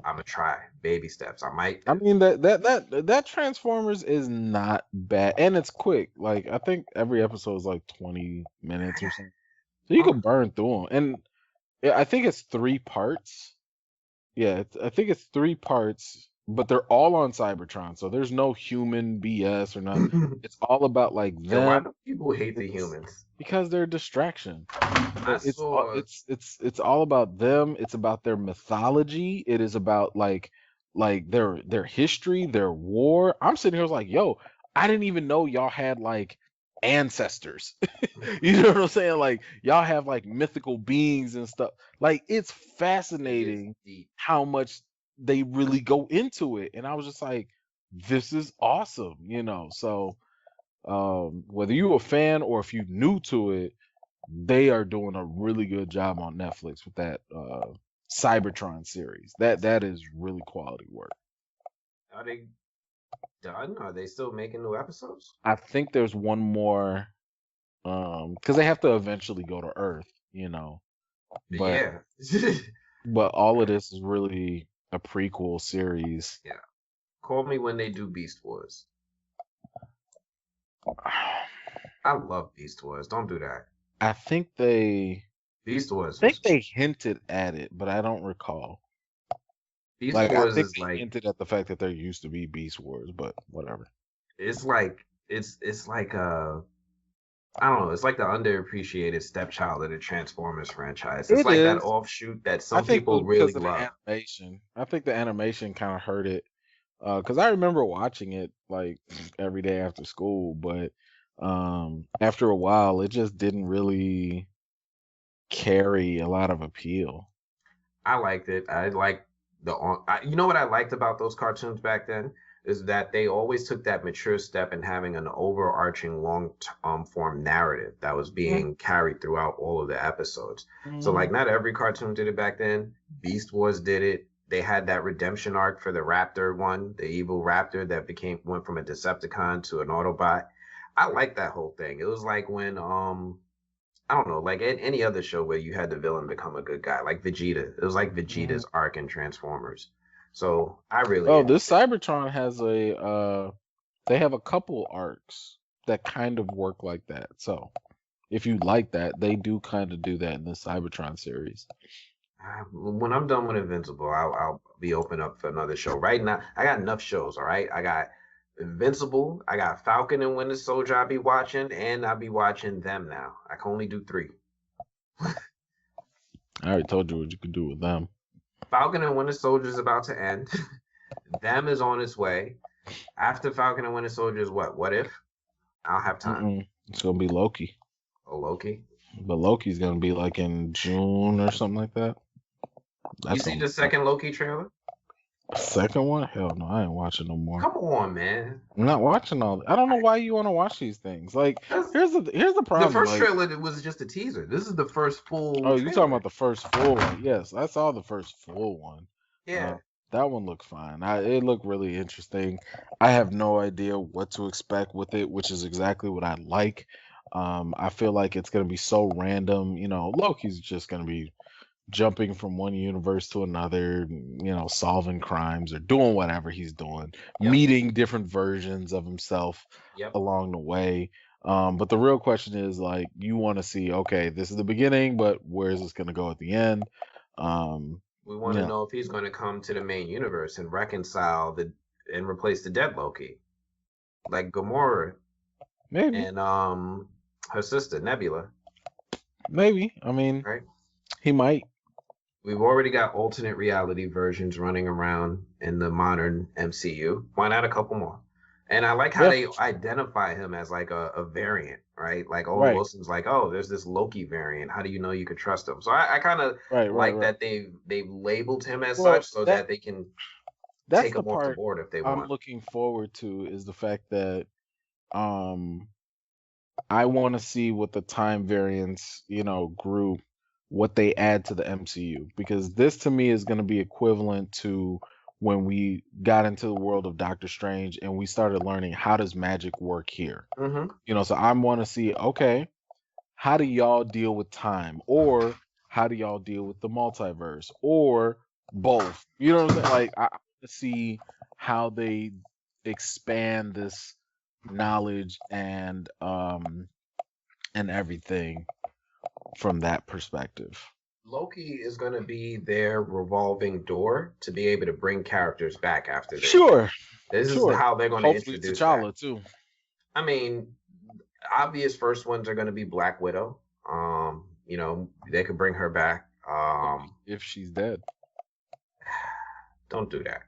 I'm gonna try baby steps. I mean that Transformers is not bad, and it's quick. Like, I think every episode is like 20 minutes or something, so you can burn through them. And I think it's 3 parts. Yeah, I think it's 3 parts, but they're all on Cybertron, so there's no human BS or nothing. It's all about, like, them. Why do people hate the humans? Because they're a distraction. It's all about them. It's about their mythology. It is about like their history, their war. I'm sitting here like, yo, I didn't even know y'all had like ancestors. You know what I'm saying? Like, y'all have like mythical beings and stuff. Like, it's fascinating how much they really go into it. And I was just like, this is awesome, So whether you're a fan or if you're new to it, they are doing a really good job on Netflix with that Cybertron series. That is really quality work. Are they done? Are they still making new episodes? I think there's one more, because they have to eventually go to Earth, But, yeah. But all of this is really a prequel series. Yeah. Call me when they do Beast Wars. I love Beast Wars. Don't do that. I think Beast Wars. I think they hinted at it, but I don't recall. Beast Wars I think they hinted at the fact that there used to be Beast Wars, but whatever. It's like I don't know. It's like the underappreciated stepchild of the Transformers franchise. It's like that offshoot that some people really love. Animation. I think the animation kind of hurt it, because I remember watching it like every day after school, but after a while, it just didn't really carry a lot of appeal. I liked it. I liked you know what I liked about those cartoons back then? is that they always took that mature step in having an overarching long form narrative that was being carried throughout all of the episodes. So like not every cartoon did it back then. Beast Wars did it. They had that redemption arc for the Raptor one, the evil Raptor that went from a Decepticon to an Autobot. I like that whole thing. It was like when I don't know, like any other show where you had the villain become a good guy, like Vegeta. It was like Vegeta's arc in Transformers. So I really this Cybertron has they have a couple arcs that kind of work like that. So if you like that, they do kind of do that in the Cybertron series. When I'm done with Invincible, I'll be open up for another show. Right now, I got enough shows. All right, I got Invincible, I got Falcon and Winter Soldier. I'll be watching, and I'll be watching them now. I can only do 3. I already told you what you could do with them. Falcon and Winter Soldier is about to end. Them is on its way. After Falcon and Winter Soldier is what? What If? I'll have time. It's gonna be Loki. Oh, Loki. But Loki's gonna be like in June or something like that. You see the second Loki trailer? Second one? Hell no, I ain't watching no more. Come on, man. I'm not watching all. I don't know why you want to watch these things. Like, here's the problem. The first trailer was just a teaser. This is the first full. Oh, you're talking about the first full one? Yes, I saw the first full one. Yeah, that one looked fine. It looked really interesting. I have no idea what to expect with it, which is exactly what I like. I feel like it's gonna be so random. You know, Loki's just gonna be jumping from one universe to another, you know, solving crimes or doing whatever he's doing, meeting different versions of himself along the way. But the real question is, like, you want to see, okay, this is the beginning, but where is this going to go at the end? We want to know if he's going to come to the main universe and reconcile and replace the dead Loki, like Gamora, maybe, and her sister Nebula. Maybe. I mean, he might. We've already got alternate reality versions running around in the modern MCU. Why not a couple more? And I like how they identify him as like a variant, right? Like Owen Wilson's like, oh, there's this Loki variant. How do you know you could trust him? So I kind of like that they've labeled him as such so that they can take him off the board if they want. I'm looking forward to is the fact that I want to see what the time variance, you know, group, what they add to the MCU, because this to me is going to be equivalent to when we got into the world of Doctor Strange and we started learning how does magic work here. You know, so I want to see, okay, how do y'all deal with time, or how do y'all deal with the multiverse, or both? You know what I'm saying? Like, I want to see how they expand this knowledge and everything from that perspective. Loki is going to be their revolving door to be able to bring characters back after this. This is how they're going to introduce Tchalla too. I mean, obvious first ones are going to be Black Widow. You know, they could bring her back. If she's dead. Don't do that.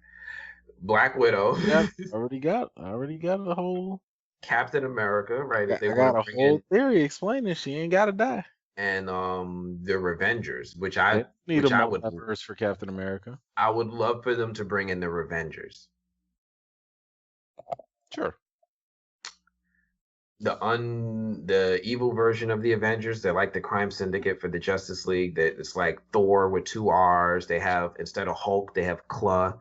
Black Widow. Yeah, I already got a whole Captain America, right? I got a whole theory explaining she ain't gotta die. And the Revengers, which I need a multiverse for Captain America. I would love for them to bring in the Revengers. Sure. The evil version of the Avengers, they're like the crime syndicate for the Justice League. That it's like Thor with 2 R's. They have, instead of Hulk, they have Claw.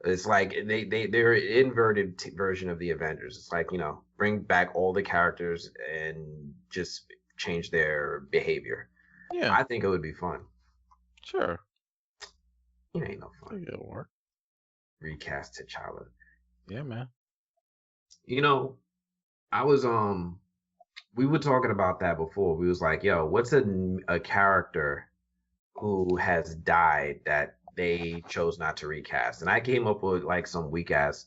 It's like they're an inverted version of the Avengers. It's like, you know, bring back all the characters and just change their behavior. Yeah, I think it would be fun. Sure. It ain't no fun. It'll work. Recast Tchalla. Yeah, man. You know, I was we were talking about that before. We was like, yo, what's a character who has died that they chose not to recast? And I came up with like some weak ass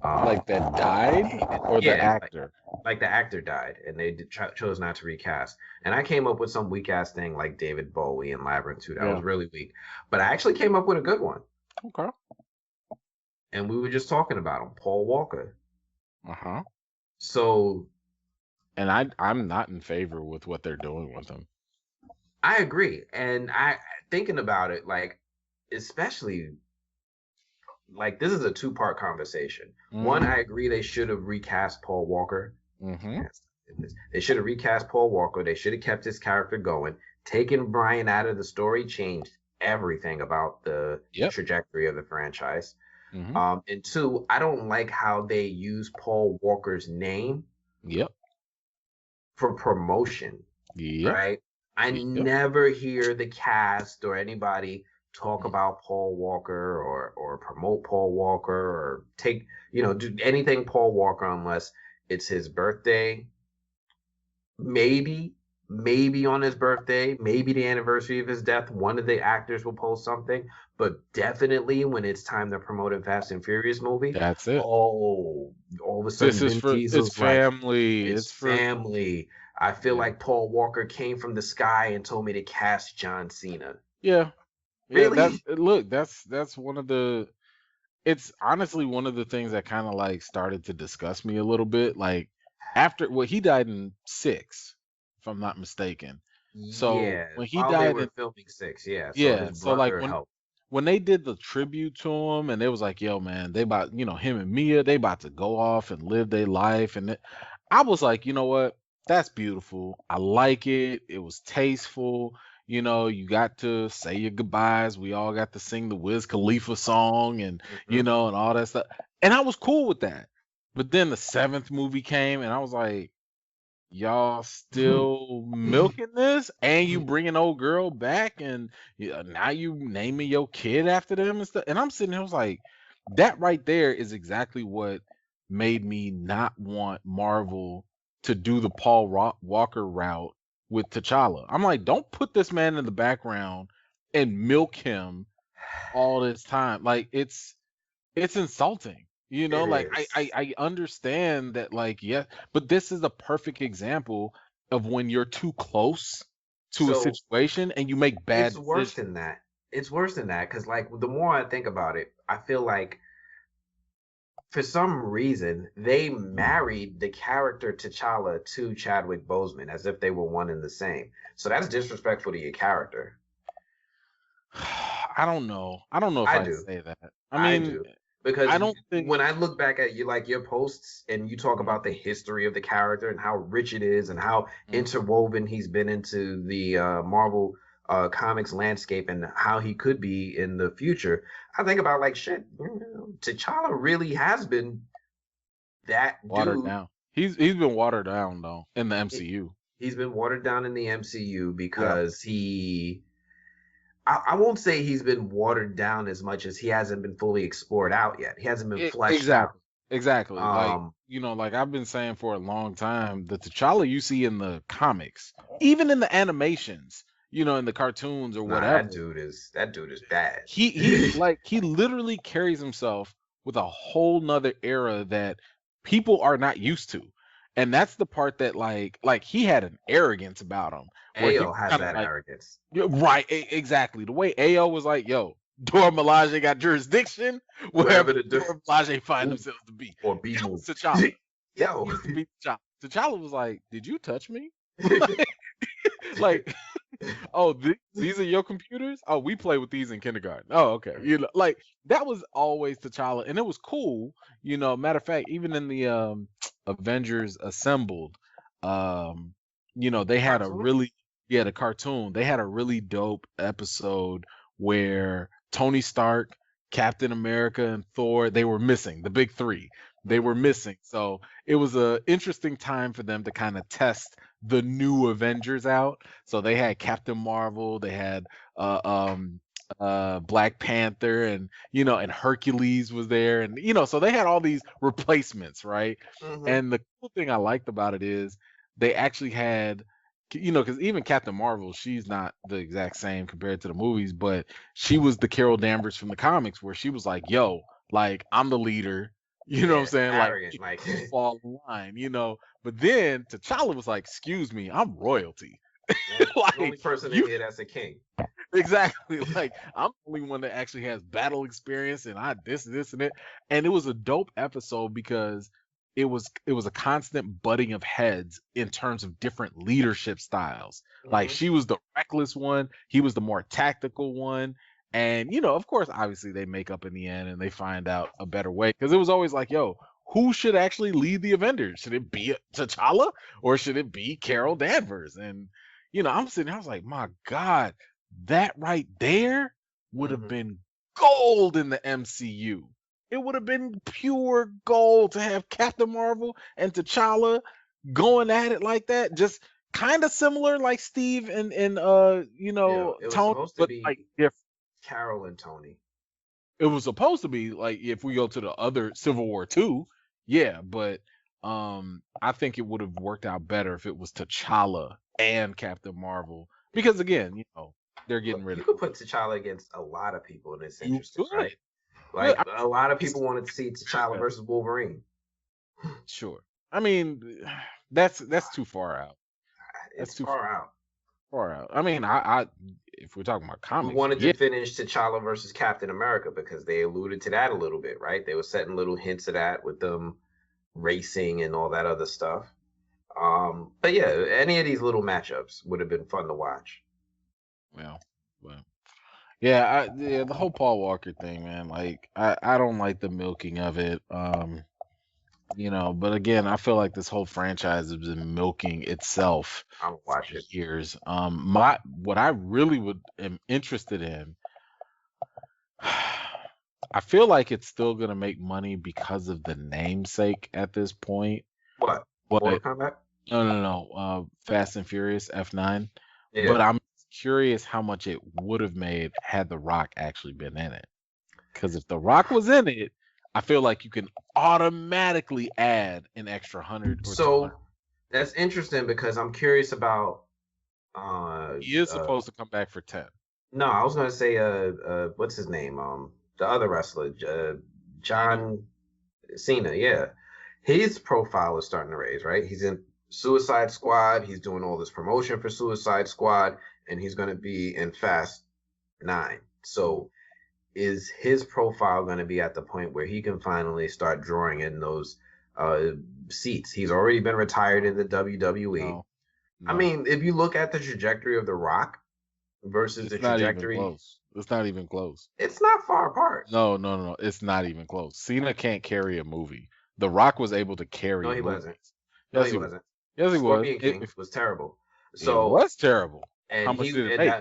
like that died, or the actor? Like the actor died and they chose not to recast. And I came up with some weak ass thing like David Bowie in Labyrinth 2. That was really weak. But I actually came up with a good one. Okay. And we were just talking about him, Paul Walker. Uh-huh. So, and I'm not in favor with what they're doing with him. I agree. And I thinking about it, like, especially like this is a two-part conversation. One, Mm-hmm. I agree they should have recast Paul Walker. Mm-hmm. Yes, they should have recast Paul Walker. They should have kept his character going. Taking Brian out of the story changed everything about the Yep. trajectory of the franchise. Mm-hmm. And two, I don't like how they use Paul Walker's name Yep. for promotion. Yep. Right? I Yep. never hear the cast or anybody talk about Paul Walker or promote Paul Walker or take, do anything Paul Walker unless it's his birthday. Maybe on his birthday, maybe the anniversary of his death, one of the actors will post something, but definitely when it's time to promote a Fast and Furious movie, That's it. all of a sudden This is Vin for it's Diesel's like, family. it's It's for family. I feel yeah. like Paul Walker came from the sky and told me to cast John Cena. Yeah. Yeah, Really? that's one of the it's honestly one of the things that kind of like started to disgust me a little bit. Like after he died in 6, if I'm not mistaken. So Yeah. when he While they died were in filming 6, yeah. So yeah, his so like brother helped. when they did the tribute to him and they was like, yo man, they about him and Mia, they about to go off and live their life I was like, you know what? That's beautiful. I like it. It was tasteful. You got to say your goodbyes. We all got to sing the Wiz Khalifa song and Mhm. and all that stuff. And I was cool with that. But then the 7th movie came and I was like, y'all still milking this and you bringing old girl back and now you naming your kid after them and stuff. And I'm sitting here, I was like, that right there is exactly what made me not want Marvel to do the Walker route with T'Challa. I'm like, don't put this man in the background and milk him all this time. Like it's insulting. It Like is. I understand that, like, yeah, but this is a perfect example of when you're too close to a So situation and you make bad it's worse decisions. than that. It's worse than that because, like, the more I think about it, I feel like for some reason they married the character T'Challa to Chadwick Boseman as if they were one and the same. So that's disrespectful to your character. I don't know. I don't know if I I'd do. say that. I I mean, do. Because I don't think. when I look back at your posts and you talk Mhm, about the history of the character and how rich it is and how mhm. interwoven he's been into the Marvel comics landscape and how he could be in the future, I think about like shit. T'Challa really has been that Watered dude. down. He's been watered down though in the He- MCU. He's been watered down in the MCU Yeah. because I won't say he's been watered down as much as he hasn't been fully explored out yet. He hasn't been fleshed out. Exactly. Exactly. Like, Um, like I've been saying for a long time, the T'Challa you see in the comics, even in the animations, in the cartoons or Nah, whatever, that dude is bad. he literally carries himself with a whole nother era that people are not used to. And that's the part that like he had an arrogance about him where he Ayo was has kind of that like, arrogance. yeah, right, exactly. The way Ao was like, yo, Dora Milaje got jurisdiction Wherever wherever the Dora Milaje find move themselves to be. or be That was moved. T'Challa. That Yo. used to be T'Challa. T'Challa was like, did you touch me? Like, oh, these are your computers? Oh, we play with these in kindergarten. Oh, okay. Like that was always T'Challa, and it was cool. Matter of fact, even in the Avengers Assembled, they had a Cartoon? really the cartoon. They had a really dope episode where Tony Stark, Captain America, and Thor, they were missing. The big three. They were missing. So it was a interesting time for them to kind of test the new Avengers out. So they had Captain Marvel, they had uh um Black Panther, and and Hercules was there, and so they had all these replacements, right? Mm-hmm. And the cool thing I liked about it is they actually had because even Captain Marvel, she's not the exact same compared to the movies, but she was the Carol Danvers from the comics where she was like, yo, like I'm the leader. You know what I'm Yeah, saying? Like arrogant. Like you fall in line. But then T'Challa was like, excuse me, I'm royalty. the only Like person in you here that's a king. exactly. Like I'm the only one that actually has battle experience and I this and it. And it was a dope episode because it was a constant butting of heads in terms of different leadership styles. Like Mm-hmm. she was the reckless one, he was the more tactical one. And of course, obviously they make up in the end and they find out a better way because it was always like, yo, who should actually lead the Avengers? Should it be T'Challa or should it be Carol Danvers? And I'm sitting, I was like, my God, that right there would have been gold in the MCU. It would have been pure gold to have Captain Marvel and T'Challa going at it like that. Just kind of similar like Steve and it was Tony, supposed to but be like different. Carol and Tony. It was supposed to be like if we go to the other Civil War 2, yeah, but I think it would have worked out better if it was T'Challa and Captain Marvel because again, they're getting rid You of. could put T'Challa against a lot of people, and it's You interesting, could. right? Like a lot of people wanted to see T'Challa versus Wolverine. Sure. I mean, that's too far out. It's too far out. Far out. I mean, I if we're talking about comics, we wanted to finish T'Challa versus Captain America because they alluded to that a little bit, right? They were setting little hints of that with them racing and all that other stuff. But yeah, any of these little matchups would have been fun to watch. Well, yeah, the whole Paul Walker thing, man. Like, I don't like the milking of it. But again, I feel like this whole franchise has been milking itself I'll watch for it. years. What I really am interested in, I feel like it's still gonna make money because of the namesake at this point. What? Mortal Kombat? No. Fast and Furious F9. Yeah. But I'm curious how much it would have made had The Rock actually been in it. Because if The Rock was in it, I feel like you can automatically add an extra 100 or so 200. That's interesting because I'm curious about He is supposed to come back for 10. No, I was gonna say what's his name? The other wrestler, John Cena, yeah. His profile is starting to raise, right? He's in Suicide Squad, he's doing all this promotion for Suicide Squad, and he's gonna be in Fast 9. So is his profile going to be at the point where he can finally start drawing in those seats? He's already been retired in the WWE. No. I mean, if you look at the trajectory of The Rock versus the trajectory, it's not even close. It's not far apart. No. It's not even close. Cena can't carry a movie. The Rock was able to carry. No, he movies. wasn't. Yes, he wasn't. Yes, he was. Scorpion King was terrible. So it was terrible. And how much did it make?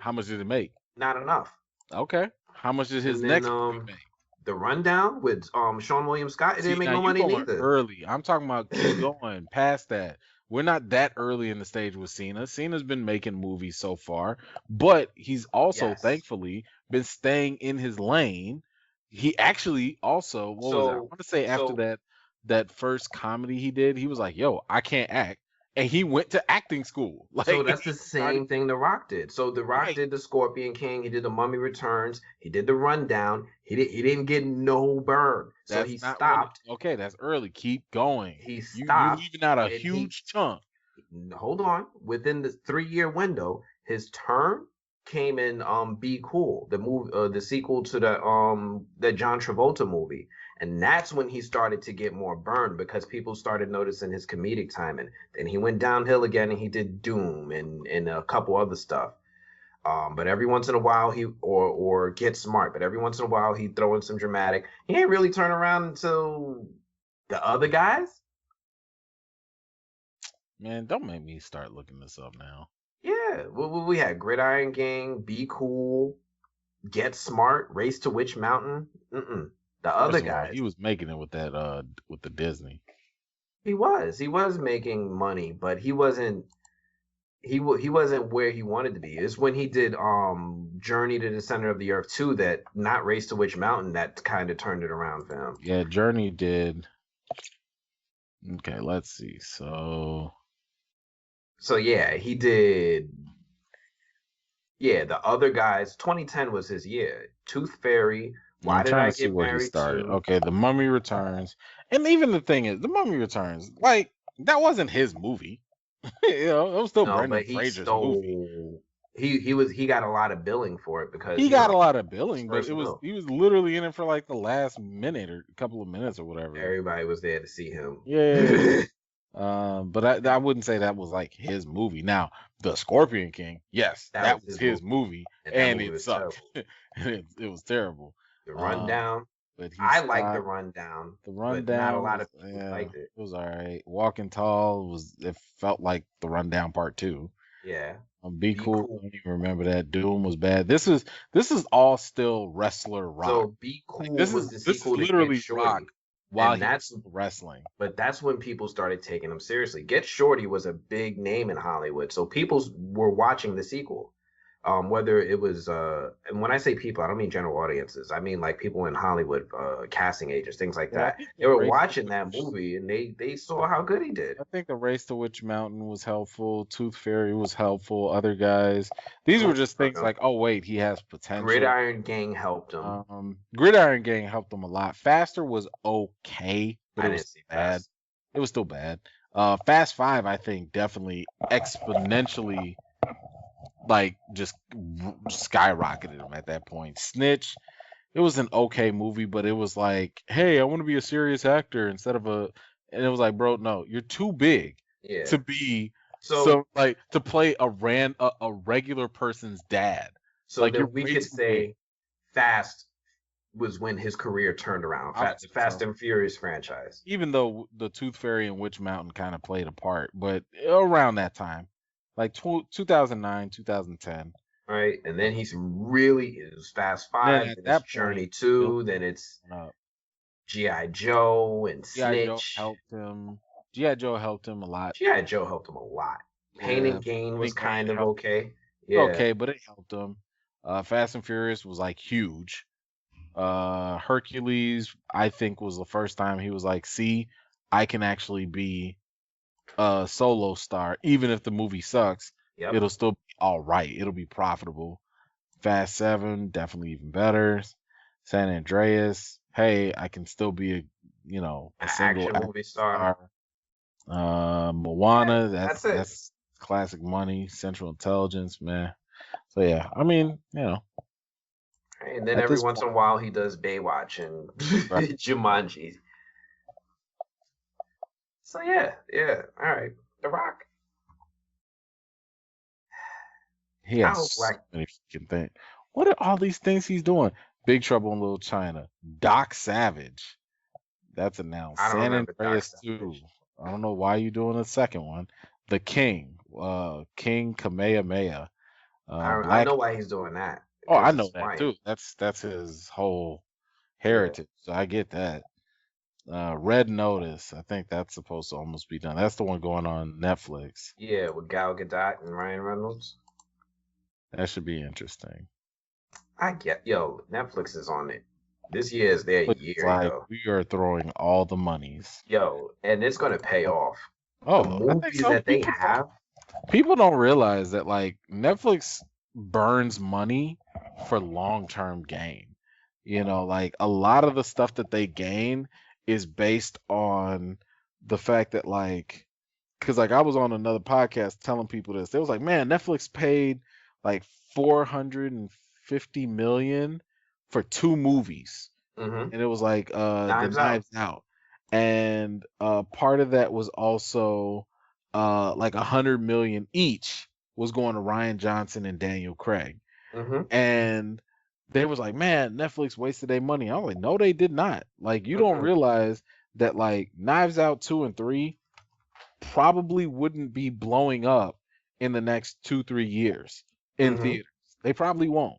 How much did it make? Not enough. Okay. How much did his next movie make? The Rundown with Sean William Scott, it didn't make no money neither. Early. I'm talking about going past that. We're not that early in the stage with Cena. Cena's been making movies so far, but he's also thankfully been staying in his lane. He actually also, I want to say after that first comedy he did, he was like, yo, I can't act. And he went to acting school. So that's the same thing The Rock did. So The Rock did the Scorpion King. He did the Mummy Returns. He did the Rundown. He didn't get no burn. So he stopped. Okay, that's early. Keep going. He stopped. You're leaving out a huge chunk. Hold on. Within the 3-year window, his turn came in Be Cool, the movie, the sequel to the John Travolta movie. And that's when he started to get more burned because people started noticing his comedic timing. Then he went downhill again and he did Doom and a couple other stuff. But every once in a while or Get Smart, but every once in a while he'd throw in some dramatic. He ain't really turn around until The Other Guys. Man, don't make me start looking this up now. Yeah, we had Gridiron Gang, Be Cool, Get Smart, Race to Witch Mountain. The Other Guys. He was making it with that with the Disney. He was making money, but he wasn't where he wanted to be. It's when he did Journey to the Center of the Earth 2 that not Race to Witch Mountain that kind of turned it around for him. Yeah, Journey did. Okay, let's see. So yeah, he did. Yeah, The Other Guys. 2010 was his year. Tooth Fairy. Why did I get married to? Okay, The Mummy Returns. And even the thing is, The Mummy Returns, like, that wasn't his movie. It was still Brendan Fraser's movie. He got a lot of billing for it because he got a lot of billing, but he was literally in it for like the last minute or a couple of minutes or whatever. Everybody was there to see him. Yeah. But I wouldn't say that was like his movie. Now, The Scorpion King, yes, That that was was his his movie, movie, and that and movie it was sucked. terrible. It was terrible. The Um, Rundown, but he I like The stopped. Rundown, The but not a Rundown lot was, of people yeah, liked it. it was all right. Walking Tall it felt like The Rundown Part Two. Yeah, Be Be Cool, I Cool. don't even remember that. Doom was bad. This is all still wrestler rock. So Be Like Cool was the this is sequel to Get literally rock Shorty, while and he was still wrestling. that's when people started taking him seriously. Get Shorty was a big name in Hollywood, so people were watching the sequel. Whether it was, and when I say people, I don't mean general audiences. I mean like people in Hollywood, casting agents, things like Yeah, I that. think They the were race to watching that Witch, movie, and they saw how good he did. I think the Race to Witch Mountain was helpful. Tooth Fairy was helpful. Other guys, these were just things like, oh wait, he has potential. Gridiron Gang helped him. Gridiron Gang helped him a lot. Faster was okay, but I it didn't was see bad. Fast. It was still bad. Fast Five, I think, definitely exponentially like just skyrocketed him at that point. Snitch, it was an okay movie, but it was like, hey, I want to be a serious actor instead of a, and it was like, bro, no, you're too big Yeah. to be So like to play a regular person's dad. So like then you're we way could too say big. Fast was when his career turned around. I would The say Fast so. and Furious franchise. Even though the Tooth Fairy and Witch Mountain kind of played a part, but around that time, like 2009, 2010. Right. And then he's really, it was Fast Then 5, at then it's that Journey point, Bill 2, then it's went up. G.I. Joe and G.I. Joe Snitch. helped him. G.I. Joe helped him a lot. G.I. Joe helped him a lot. Pain Yeah, and Gain Pain was and Gain kind of helped. okay. Yeah. Okay, but it helped him. Fast and Furious was like huge. Hercules, I think, was the first time he was like, see, I can actually be a solo star. Even if the movie sucks, Yep. it'll still be all right. It'll be profitable. Fast 7, definitely even better. San Andreas, hey, I can still be a An single action movie star. Moana, That's it. that's classic money. Central Intelligence, man. So yeah, I mean, And then at every this once in a point, while he does Baywatch and right, Jumanji. So yeah. All right. The Rock. he I has hope so Black. many freaking things. What are all these things he's doing? Big Trouble in Little China, Doc Savage, that's announced. I don't San remember Doc Andreas 2. Savage. I don't know why you doing a second one. The King, King Kamehameha, I Black. know why he's doing that. Oh, I Because know it's that Hawaiian. too. That's his whole Yeah. heritage. So I get that. Red Notice. I think that's supposed to almost be done. That's the one going on Netflix. Yeah, with Gal Gadot and Ryan Reynolds. That should be interesting. Netflix is on it. This year is their Looks year, like yo. we are throwing all the monies. Yo, and it's gonna pay off. Oh, The I think movies so. that they have. People don't realize that like Netflix burns money for long-term gain. Like a lot of the stuff that they gain is based on the fact that like, because like I was on another podcast telling people this. They was like, man, Netflix paid like 450 million for 2 movies. Mm-hmm. And it was like the Knives Out. Knives Out. And part of that was also like 100 million each was going to Ryan Johnson and Daniel Craig. Mm-hmm. And they was like, man, Netflix wasted their money. I was like, no, they did not. Like, you don't realize that like Knives Out 2 and 3 probably wouldn't be blowing up in the next 2-3 years in theaters. They probably won't.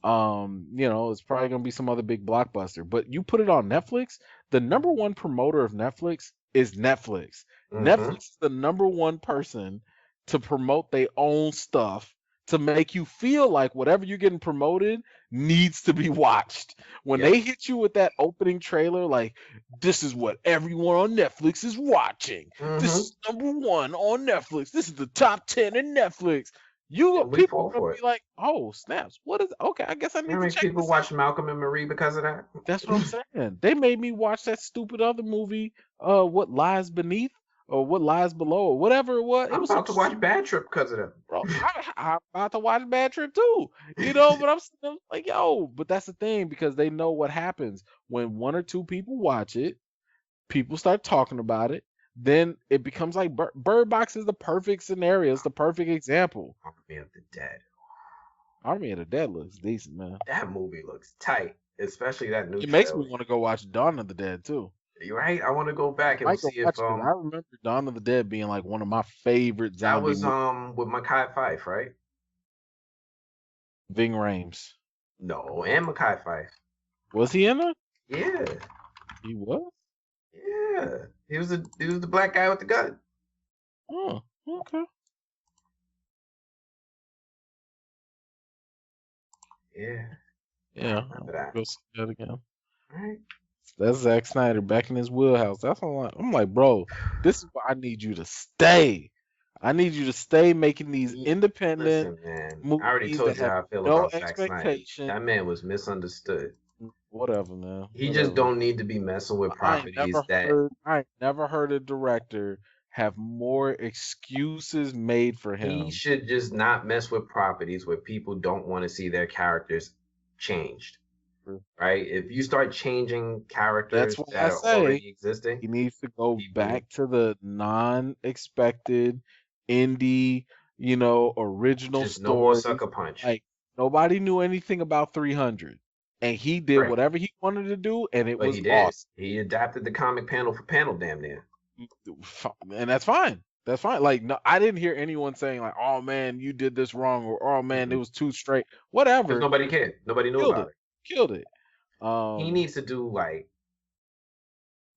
It's probably gonna be some other big blockbuster. But you put it on Netflix, the number one promoter of Netflix is Netflix. Netflix is the number one person to promote their own stuff to make you feel like whatever you're getting promoted needs to be watched. When they hit you with that opening trailer, like, this is what everyone on Netflix is watching. This is number one on Netflix. This is the top 10 in Netflix. People are gonna be like, oh snaps, what is okay? I guess I need to check people this watch out. Malcolm and Marie because of that. That's what I'm saying. They made me watch that stupid other movie, What Lies Beneath or What Lies Below or whatever it was. I'm about to watch Bad Trip because of that. Bro, I'm about to watch Bad Trip too. But I'm like, yo, but that's the thing because they know what happens when one or two people watch it, people start talking about it. then it becomes like Bird Box is the perfect scenario. It's the perfect example. Army of the Dead. Army of the Dead looks decent, man. That movie looks tight, especially that new It makes trailer. me want to go watch Dawn of the Dead too. You right? I want to go back I and might go see watch if it 'cause I remember Dawn of the Dead being like one of my favorite that zombie was movies. with Mekhi Phife, right? Ving Rhames. No, and Mekhi Phife. Was he in it? Yeah, He was? yeah. He was the black guy with the gun. Oh, okay. Yeah, Yeah, I remember that. go see that again. Right? That's Zack Snyder back in his wheelhouse. That's all I'm like, bro, this is where I need you to stay. I need you to stay making these independent Listen, man. I already movies told that you have how I feel no about Zack Snyder. expectation. That man was misunderstood. Whatever, man. He Whatever. just don't need to be messing with properties I ain't never heard a director have more excuses made for him. He should just not mess with properties where people don't want to see their characters changed. Right? If you start changing characters that are already existing, he needs to go back to the non-expected indie, original just story. No more Sucker Punch. Like nobody knew anything about 300, and he did whatever he wanted to do, and it was awesome. He adapted the comic panel for panel, damn near. And that's fine. That's fine. Like, no, I didn't hear anyone saying like, "Oh man, you did this wrong," or "Oh man, it was too straight." Whatever. Because nobody cared. Nobody knew about it. Killed it. He needs to do like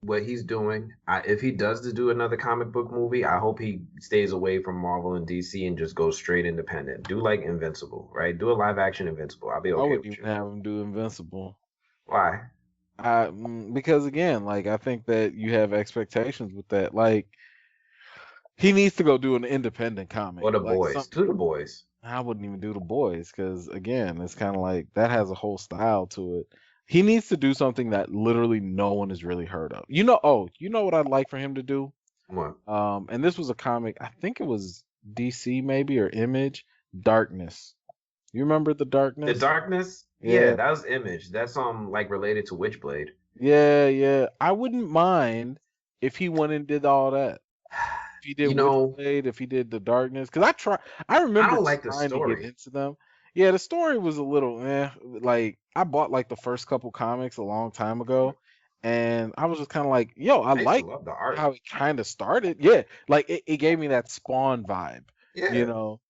what he's doing. If he does to do another comic book movie, I hope he stays away from Marvel and DC and just goes straight independent. Do like Invincible, right? Do a live action Invincible. I'll be okay. I wouldn't even have him do Invincible. Why? Because again, like I think that you have expectations with that. Like he needs to go do an independent comic. Or The Boys. Do The Boys. I wouldn't even do The Boys because again, it's kind of like that has a whole style to it. He needs to do something that literally no one has really heard of. You know what I'd like for him to do? What? And this was a comic, I think it was DC maybe or Image, Darkness. You remember The Darkness? The Darkness? Yeah, that was Image. That's like related to Witchblade. Yeah. I wouldn't mind if he went and did all that. If he did Witchblade, if he did The Darkness, because I remember I don't like the trying story. to get into them. Yeah, the story was a little like I bought like the first couple comics a long time ago, and I was just kind of like, yo, I like love the art. how it kind of started. Yeah, like it gave me that Spawn vibe. Yeah,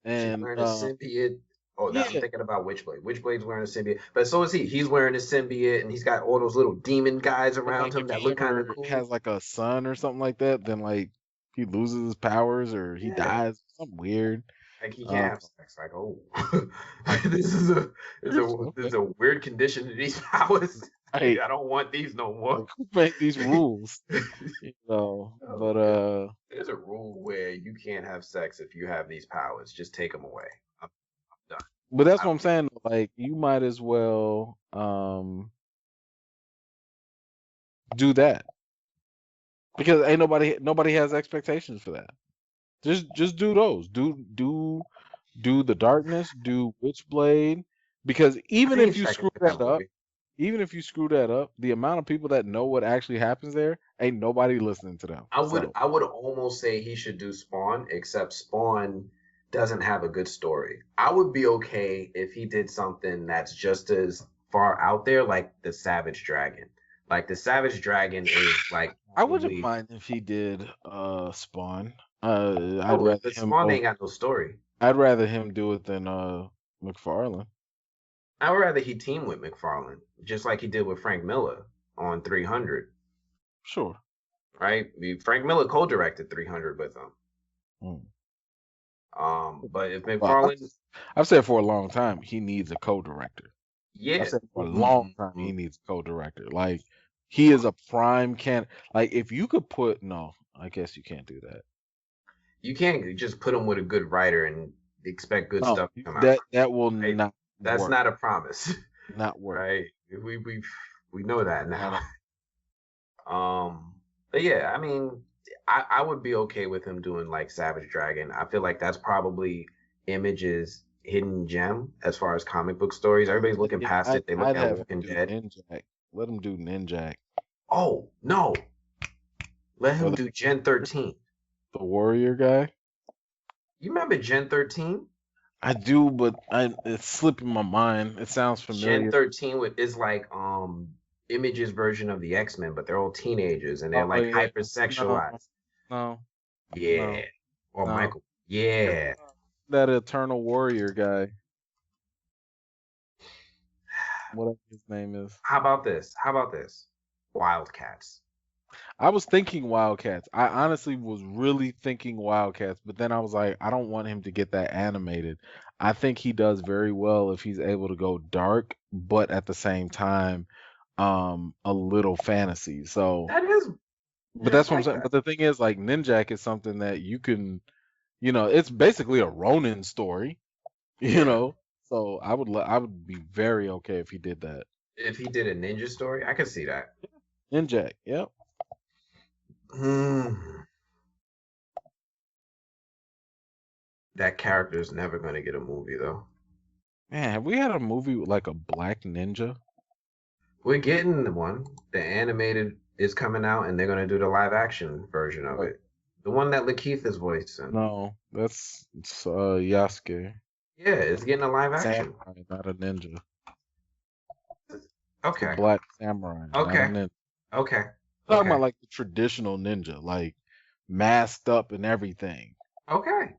and she's wearing a symbiote. Oh, I'm thinking about Witchblade. Witchblade's wearing a symbiote, but so is he. He's wearing a symbiote, and he's got all those little demon guys around him that look kind of cool. Has like a son or something like that. Then like he loses his powers or he dies. Something weird. Like he can't have sex. Like, oh, this is a weird condition to these powers. Hey, I don't want these no more. Who make these rules? But there's a rule where you can't have sex if you have these powers. Just take them away. I'm done. But that's what I'm saying. Like, you might as well do that because ain't nobody has expectations for that. Just do those. Do The Darkness. Do Witchblade. Because even if you screw that up, the amount of people that know what actually happens there, ain't nobody listening to them. I would almost say he should do Spawn, except Spawn doesn't have a good story. I would be okay if he did something that's just as far out there, like the Savage Dragon. Like the Savage Dragon is like. I wouldn't mind if he did Spawn. Spawn ain't got no story. I'd rather him do it than McFarlane. I would rather he team with McFarlane, just like he did with Frank Miller on 300. Sure. Right? Frank Miller co-directed 300 with him. But if McFarlane, I've said for a long time he needs a co-director. Yeah. I've said for a long time he needs a co-director. Like he is a prime candidate. Like if you could I guess you can't do that. You can't just put him with a good writer and expect good stuff to come out. That will not. That's work. Not a promise. Not work. Right? We know that now. But yeah, I mean, I would be okay with him doing like Savage Dragon. I feel like that's probably Image's hidden gem as far as comic book stories. Everybody's looking past it. They look at Walking Dead. Let him do Ninjak. Oh no! Let Or him do Gen 13. the warrior guy. You remember Gen 13? I do, but it's slipping my mind. It sounds Gen familiar. 13 is like Image's version of the X-Men, but they're all teenagers and they're Oh like yeah. No, hypersexualized. no, Yeah. no, Or no. Michael. Yeah. That Eternal Warrior guy, whatever his name is. How about this? How about this? Wildcats. I was thinking Wildcats. I honestly was really thinking Wildcats, but then I was like, I don't want him to get that animated. I think he does very well if he's able to go dark, but at the same time, a little fantasy. So, That is but just that's what I'm like saying. that. But the thing is, like Ninjak is something that you can, it's basically a Ronin story, you Yeah. know. So I would be very okay if he did that. If he did a ninja story, I could see that. Ninjak, yep. Hmm. That character is never going to get a movie though. Man, have we had a movie with like a black ninja? We're getting the one. The animated is coming out, and they're going to do the live action version of What? it. The one that Lakeith is voicing. No, it's Yasuke. Yeah, it's getting a live action. Samurai, not a ninja. It's a Okay. black samurai, not a Okay. ninja. Okay. I'm talking Okay. about like the traditional ninja, like masked up and everything. Okay.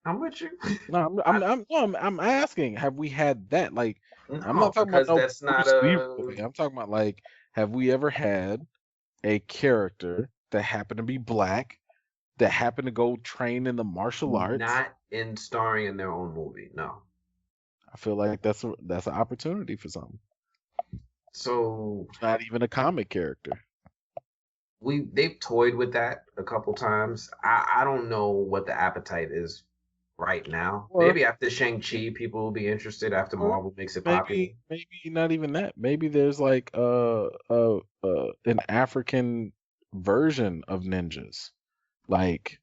I'm with you. No, I'm asking, have we had that? Like, I'm No, not talking about because no that's not Bruce Lee a. movie. I'm talking about like, have we ever had a character that happened to be black, that happened to go train in the martial arts? Not in starring in their own movie. No. I feel like that's an opportunity for something. So Not even a comic character. they've toyed with that a couple times. I don't know what the appetite is right now. Or Maybe after Shang-Chi, people will be interested after or Marvel makes it popular. maybe not even that. Maybe there's like an African version of ninjas. Like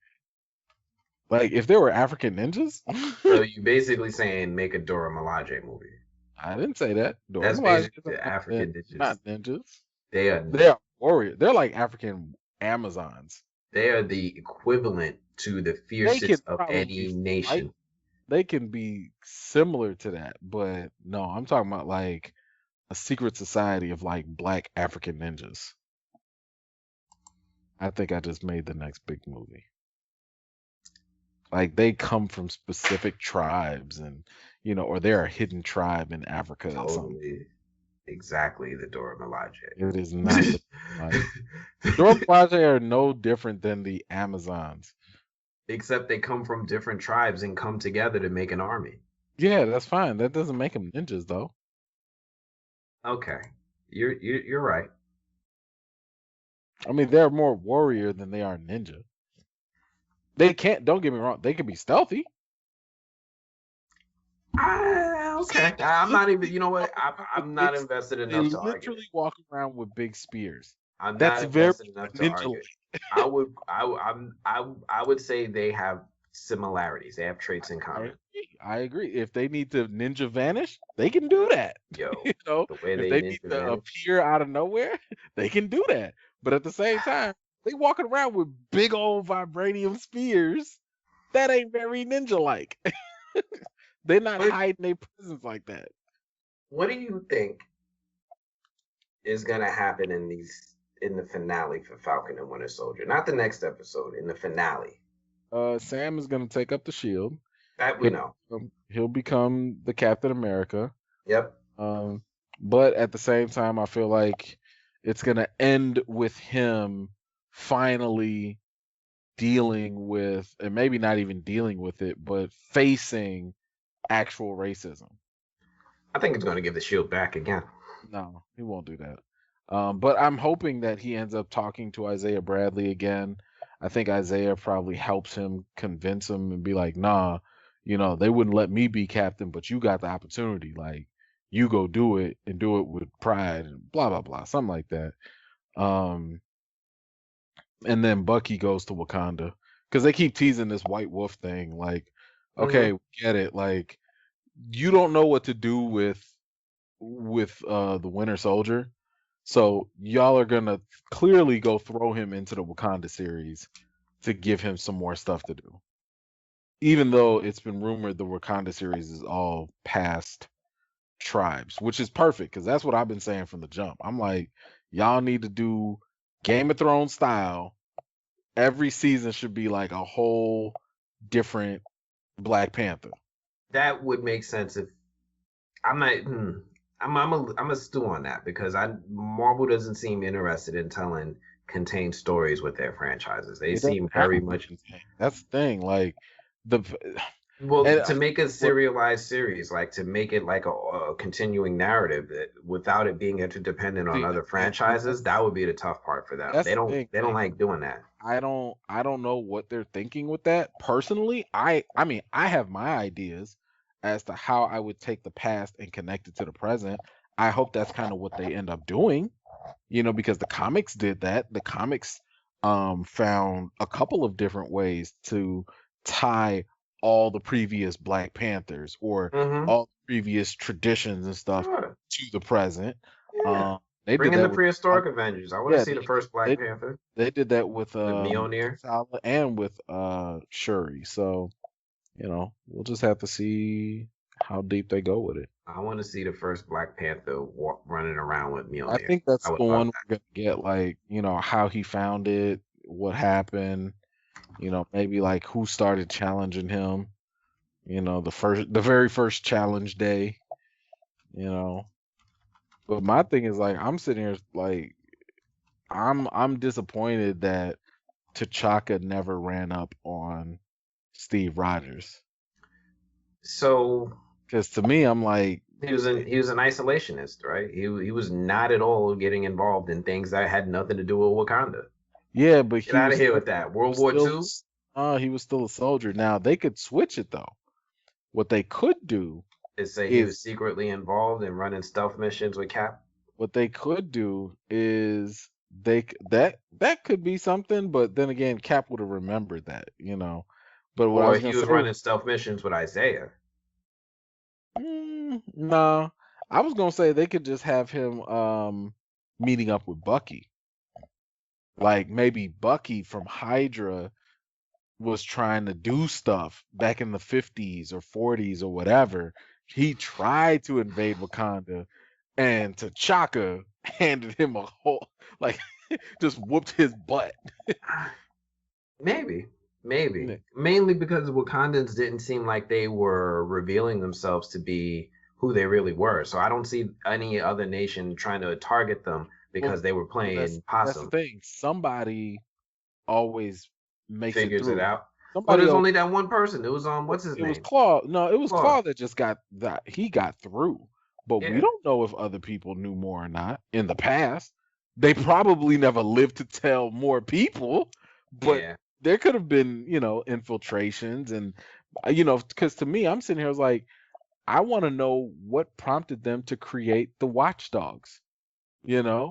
if there were African ninjas, So you basically saying make a Dora Milaje movie. I didn't say that. Dora That's Milaje basically the are African ninjas. not ninjas. They are They are warriors. They're like African Amazons. they are the equivalent to the They can fiercest of probably any fight. nation. They can be similar to that, but no, I'm talking about like a secret society of like black African ninjas. I think I just made the next big movie. Like they come from specific tribes and or they're a hidden tribe in Africa or something. Totally, exactly the Dora Milaje. It is not the Dora Milaje are no different than the Amazons. Except they come from different tribes and come together to make an army. Yeah, that's fine. That doesn't make them ninjas though. Okay, you're right. I mean, they're more warrior than they are ninja. They can't. Don't get me wrong. They can be stealthy. Okay, I'm not even. You know what? I'm not invested They enough to argue. literally walk around with big spears. I'm That's not very invested enough to ninja. argue. I would say they have similarities. They have traits in common. I agree. If they need to ninja vanish, they can do that. Yo, The way if they need to vanish. appear out of nowhere, they can do that. But at the same time, they walking around with big old vibranium spears. That ain't very ninja-like. They're not hiding their presence like that. What do you think is gonna happen in the finale for Falcon and Winter Soldier? Not the next episode, in the finale. Sam is gonna take up the shield. That we know. He'll become the Captain America. Yep. But at the same time, I feel like it's gonna end with him finally dealing with, and maybe not even dealing with it, but facing actual racism. I think it's going to give the shield back again. No, he won't do that. But I'm hoping that he ends up talking to Isaiah Bradley again. I think Isaiah probably helps him convince him and be like, nah, they wouldn't let me be captain, but you got the opportunity. Like, you go do it and do it with pride and blah, blah, blah, something like that. And then Bucky goes to Wakanda because they keep teasing this White Wolf thing. Like, okay, we get it. Like, you don't know what to do with the Winter Soldier, So y'all are gonna clearly go throw him into the Wakanda series to give him some more stuff to do. Even though it's been rumored the Wakanda series is all past tribes, which is perfect because that's what I've been saying from the jump. I'm like, y'all need to do Game of Thrones style. Every season should be like a whole different Black Panther. That would make sense if I'm not. I'm a stew on that because Marvel doesn't seem interested in telling contained stories with their franchises. They It seem doesn't have very to be much. contained. That's the thing. Like the Well, and to make a what serialized series, like to make it like a continuing narrative without it being interdependent on see, other and franchises, that would be the tough part for them. that's the thing. They don't Like like doing that. I don't know what they're thinking with that. Personally, I mean, I have my ideas as to how I would take the past and connect it to the present. I hope that's kind of what they end up doing, because the comics did that. The comics found a couple of different ways to tie all the previous Black Panthers or Mm-hmm. all the previous traditions and stuff Sure. to the present. Yeah. They Bring did in the that with prehistoric Avengers. I want to yeah, see the first Black they Panther they did that with with Mjolnir. T'Challa and with Shuri. So, we'll just have to see how deep they go with it. I want to see the first Black Panther running around with I Mjolnir. think I that's would the love one we're gonna get, like, how he found it, what happened, maybe like who started challenging him, the very first challenge day, you know. But my thing is like I'm sitting here like I'm disappointed that T'Chaka never ran up on Steve Rogers. that. So Because to me, I'm like, he was an isolationist, right? He was not at all getting involved in things that had nothing to do with Wakanda. yeah, but Get out of here with that. he World was War still, II. he was still a soldier. Now they could switch it though. What they could do They say he is was secretly involved in running stealth missions with Cap. what they could do is that could be something, but then again, Cap would have remembered that. But what I Or was gonna he was say was, running stealth missions with Isaiah. nah, I was gonna say they could just have him meeting up with Bucky. Like maybe Bucky from Hydra was trying to do stuff back in the 50s or 40s or whatever. He tried to invade Wakanda, and T'Chaka handed him a whole, like, just whooped his butt. Maybe. Maybe. Yeah. Mainly because the Wakandans didn't seem like they were revealing themselves to be who they really were. So I don't see any other nation trying to target them Well, because they were well, that's playing that's the possum. thing. Somebody always makes it Figures it through. out. Well, Somebody there's always, only that one person. It was what's his it was name? Claw. No, it was Claude. Claw that just he got through. But we Yeah. don't know if other people knew more or not in the past. They probably never lived to tell more people, but Yeah. there could have been, infiltrations and because to me, I'm sitting here I was like, I want to know what prompted them to create the Watchdogs.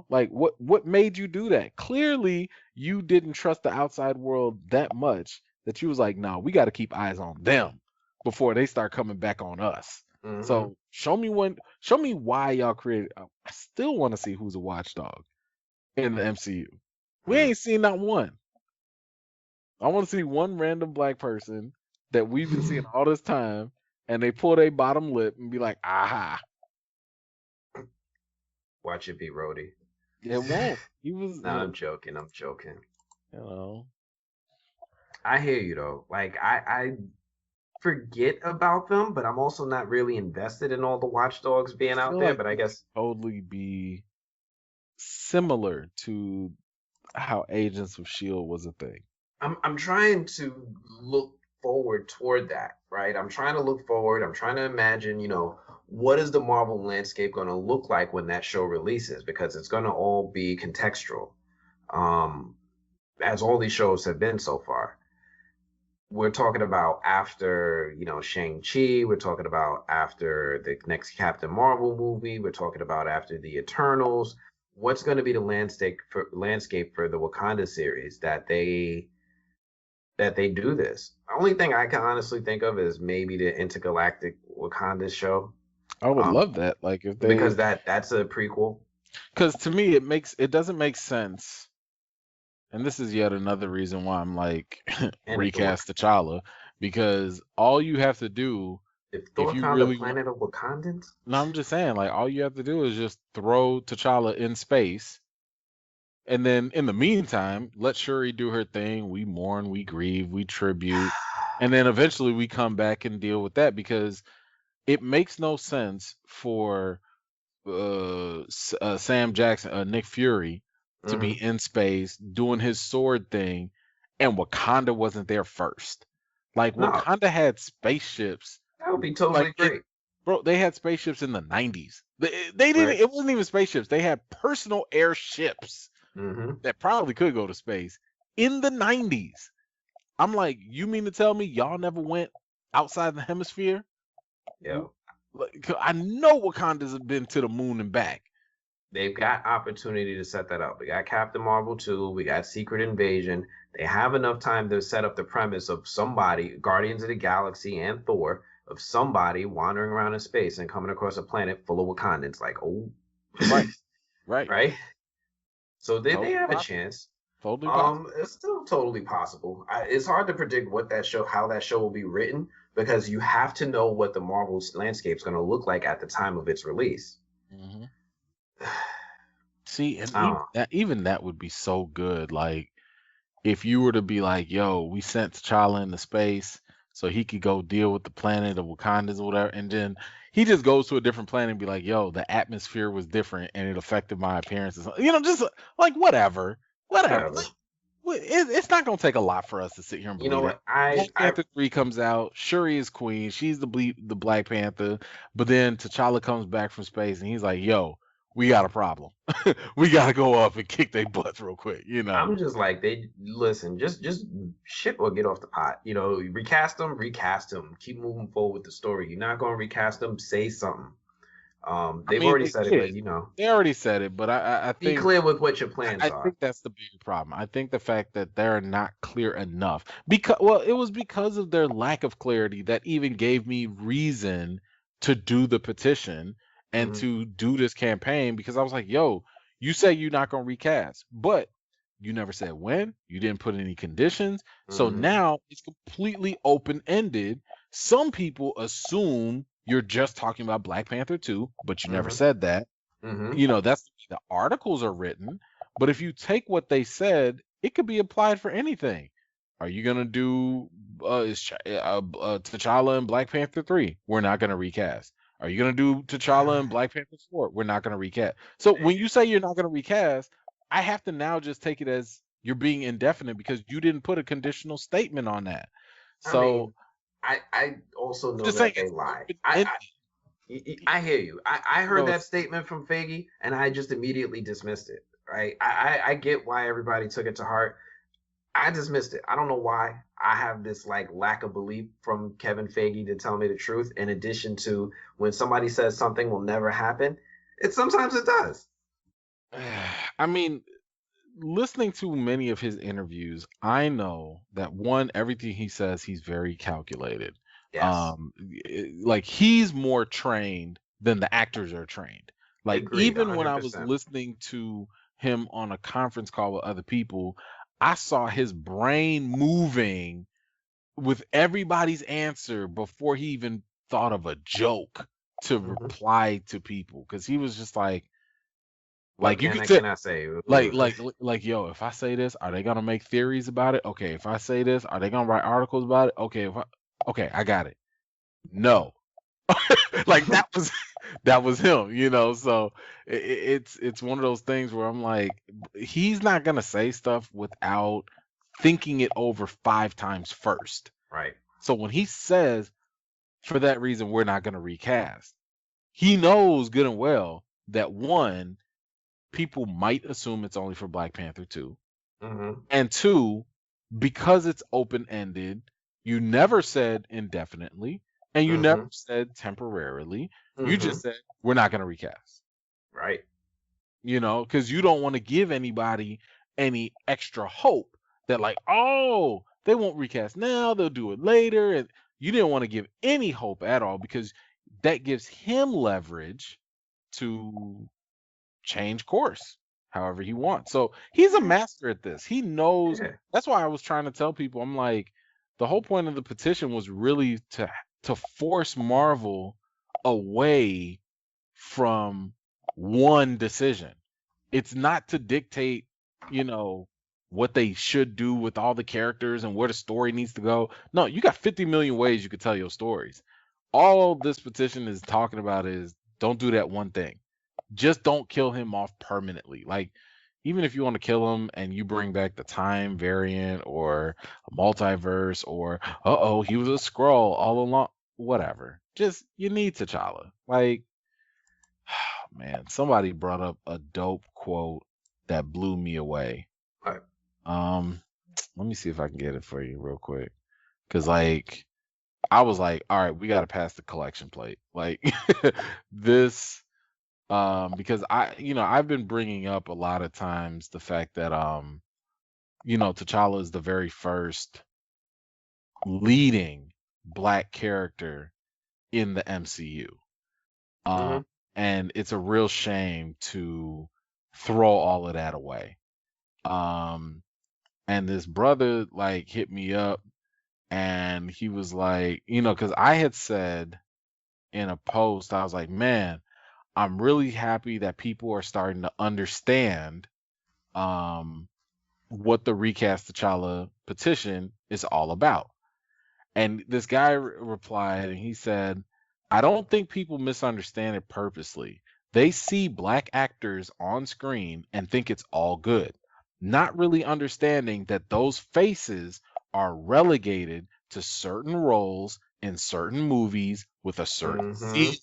Like what made you do that? Clearly, you didn't trust the outside world that much that you was like, no, we got to keep eyes on them before they start coming back on us. Mm-hmm. So show me why y'all created. I still want to see who's a watchdog in the MCU. We Mm. ain't seen not one. I want to see one random black person that we've been seeing all this time, and they pull their bottom lip and be like, aha. Watch it be Rhodey. It won't. He was, No, I'm joking. I'm joking. you know. I hear you though. Like I forget about them, but I'm also not really invested in all the watchdogs being I out feel there. like But I it could guess totally be similar to how Agents of Shield was a thing. I'm trying to look forward toward that, right? I'm trying to look forward. I'm trying to imagine, what is the Marvel landscape going to look like when that show releases? Because it's going to all be contextual, um, as all these shows have been so far. We're talking about after, Shang-Chi. We're talking about after the next Captain Marvel movie. We're talking about after the Eternals. What's going to be the landscape for the Wakanda series that they do this? The only thing I can honestly think of is maybe the intergalactic Wakanda show, I would um, love that. Like if because they that's a prequel. Because to me, it doesn't make sense, and this is yet another reason why I'm like And Thor. recast T'Challa, because all you have to do If if Thor you found a really want. planet of Wakandans, No, I'm just saying, like all you have to do is just throw T'Challa in space, and then in the meantime, let Shuri do her thing. We mourn, we grieve, we tribute, and then eventually we come back and deal with that because it makes no sense for Sam Jackson, Nick Fury, to be hmm in space doing his sword thing, and Wakanda wasn't there first. Like no, Wakanda had spaceships, that would be like totally great, bro, they had spaceships in the 90s. They didn't. right? It wasn't even spaceships. They had personal airships hmm that probably could go to space in the 90s. I'm like, you mean to tell me y'all never went outside the hemisphere? Yeah, Like, 'cause I know Wakanda's have been to the moon and back. they've got opportunity to set that up. We got Captain Marvel 2, we got Secret Invasion. They have enough time to set up the premise of somebody, Guardians of the Galaxy and Thor, of somebody wandering around in space and coming across a planet full of Wakandans. Like, oh, Right, right. right? So they Totally have a possible. chance. Totally possible. It's still totally possible. It's hard to predict what that show, how that show will be written, because you have to know what the Marvel's landscape is going to look like at the time of its release. Hmm. See, and I don't know. even that would be so good. Like, if you were to be like, yo, we sent T'Challa into space so he could go deal with the planet of Wakandas or whatever, and then he just goes to a different planet and be like, yo, the atmosphere was different and it affected my appearance. Just like whatever, whatever. Whatever. It's not gonna take a lot for us to sit here and You know believe that. what? I Black Panther 3 comes out, Shuri is queen, she's the Black Panther, but then T'Challa comes back from space and he's like, yo, we got a problem. We gotta go up and kick their butts real quick. I'm just like, they listen, just shit or get off the pot. Recast them, keep moving forward with the story. You're not gonna recast them, say something. I They've mean, already they said it, did. but They already said it, but I be think clear with what your plans I are. think that's the bigger problem. I think the fact that they're not clear enough because well, it was because of their lack of clarity that even gave me reason to do the petition and hmm to do this campaign because I was like, yo, you say you're not gonna recast, but you never said when, you didn't put any conditions. So hmm now it's completely open-ended. Some people assume you're just talking about Black Panther 2, but you never hmm said that. hmm That's the way the articles are written. But if you take what they said, it could be applied for anything. Are you gonna do T'Challa and Black Panther 3? We're not gonna recast. Are you gonna do T'Challa and Black Panther 4? We're not gonna recast. So when you say you're not gonna recast, I have to now just take it as you're being indefinite because you didn't put a conditional statement on that. I So mean, I also I'm know just saying that they it's lie. open I, ended. I I hear you. I heard that It's statement from Feige, and I just immediately dismissed it. Right? I get why everybody took it to heart. I dismissed it. I don't know why. I have this like lack of belief from Kevin Feige to tell me the truth. In addition to when somebody says something will never happen, sometimes it does. I mean, listening to many of his interviews, I know that one, everything he says, he's very calculated. Yes, Like he's more trained than the actors are trained. Like agreed, even when hundred I was percent. listening to him on a conference call with other people, I saw his brain moving with everybody's answer before he even thought of a joke to Mm-hmm. reply to people because he was just What like you can could I tell can I say? yo, if I say this, are they gonna make theories about it? Okay, if I say this, are they gonna write articles about it? Okay, I got it. No. Like that was him. So it's one of those things where I'm like, he's not gonna say stuff without thinking it over 5 times first. Right. So when he says, for that reason, we're not gonna recast, he knows good and well that one, people might assume it's only for Black Panther 2. Mm-hmm. And two, because it's open ended, you never said indefinitely and you never Mm-hmm. said temporarily. You Mm-hmm. just said, we're not going to recast, Right. because you don't want to give anybody any extra hope that, like, oh, they won't recast now, they'll do it later. And you didn't want to give any hope at all because that gives him leverage to change course however he wants. So he's a master at this. He knows. Yeah. That's why I was trying to tell people. I'm like, the whole point of the petition was really to force Marvel away from one decision. It's not to dictate, you know, what they should do with all the characters and where the story needs to go. No, you got 50 million ways you could tell your stories. All this petition is talking about is don't do that one thing. Just don't kill him off permanently. Like, even if you want to kill him and you bring back the time variant or a multiverse or he was a scroll all along, whatever. Just you need T'Challa. Like, man, somebody brought up a dope quote that blew me away. Right. Let me see if I can get it for you real quick. Cause like I was like, all right, we gotta pass the collection plate. Like this because I've been bringing up a lot of times the fact that T'Challa is the very first leading black character in the MCU. Mm-hmm. And it's a real shame to throw all of that away. And this brother like hit me up and he was like, because I had said in a post, I was like, man, I'm really happy that people are starting to understand what the Recast T'Challa petition is all about. And this guy replied and he said, I don't think people misunderstand it purposely. They see black actors on screen and think it's all good, not really understanding that those faces are relegated to certain roles in certain movies with a certain season.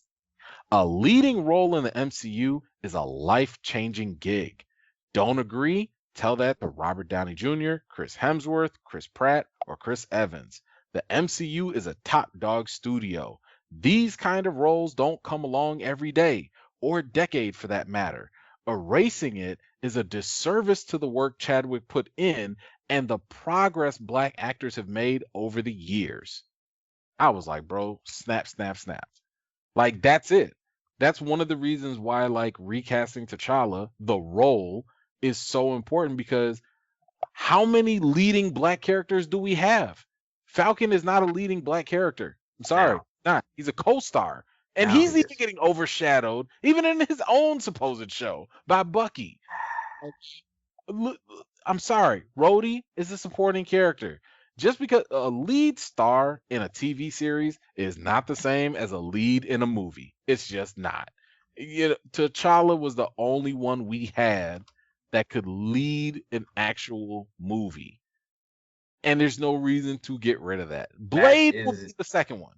A leading role in the MCU is a life-changing gig. Don't agree? Tell that to Robert Downey Jr., Chris Hemsworth, Chris Pratt, or Chris Evans. The MCU is a top dog studio. These kind of roles don't come along every day, or decade for that matter. Erasing it is a disservice to the work Chadwick put in and the progress black actors have made over the years. I was like, bro, snap, snap, snap. Like, that's it. That's one of the reasons why, like, recasting T'Challa, the role, is so important because how many leading black characters do we have? Falcon is not a leading black character. I'm sorry, not. He's a co-star. And he's even getting overshadowed, even in his own supposed show, by Bucky. I'm sorry, Rhodey is a supporting character. Just because a lead star in a TV series is not the same as a lead in a movie. It's just not. T'Challa was the only one we had that could lead an actual movie. And there's no reason to get rid of that. Blade will be the second one.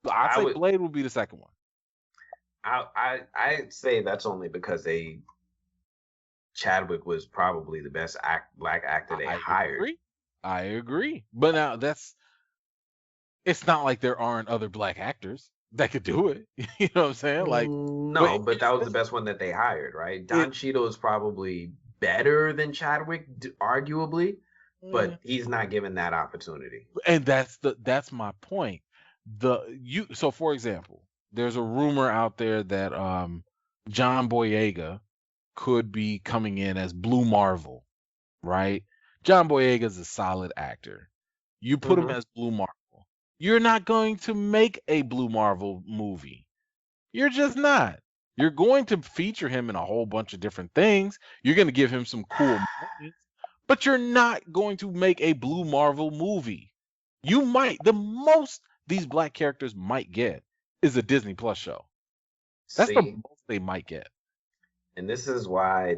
I'd say Blade will be the second one. I'd say that's only because Chadwick was probably the best black actor they hired. I agree. But now it's not like there aren't other black actors that could do it. You know what I'm saying? Like, no, but that was the best one that they hired, right? Don Cheadle is probably better than Chadwick, arguably, but he's not given that opportunity. And that's my point. So for example, there's a rumor out there that John Boyega could be coming in as Blue Marvel, right? John Boyega is a solid actor. You put him as Blue Marvel. You're not going to make a Blue Marvel movie. You're just not. You're going to feature him in a whole bunch of different things. You're going to give him some cool moments, but you're not going to make a Blue Marvel movie. You might. The most these black characters might get is a Disney Plus show. That's the most they might get. And this is why,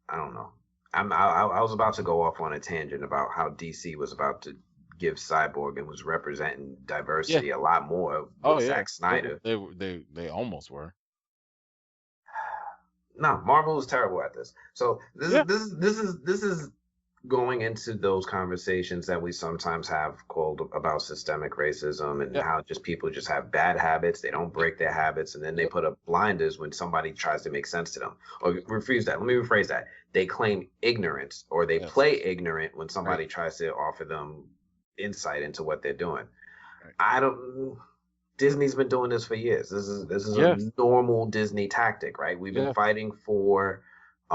I don't know. I was about to go off on a tangent about how DC was about to give Cyborg and was representing diversity a lot more with Zack Snyder. They almost were. No, Marvel is terrible at this. So this is going into those conversations that we sometimes have called about systemic racism and how just people just have bad habits. They don't break their habits, and then they put up blinders when somebody tries to make sense to them. Or refuse that. Let me rephrase that. They claim ignorance, or they play ignorant when somebody tries to offer them insight into what they're doing. Disney's been doing this for years. This is a normal Disney tactic, right? We've been fighting for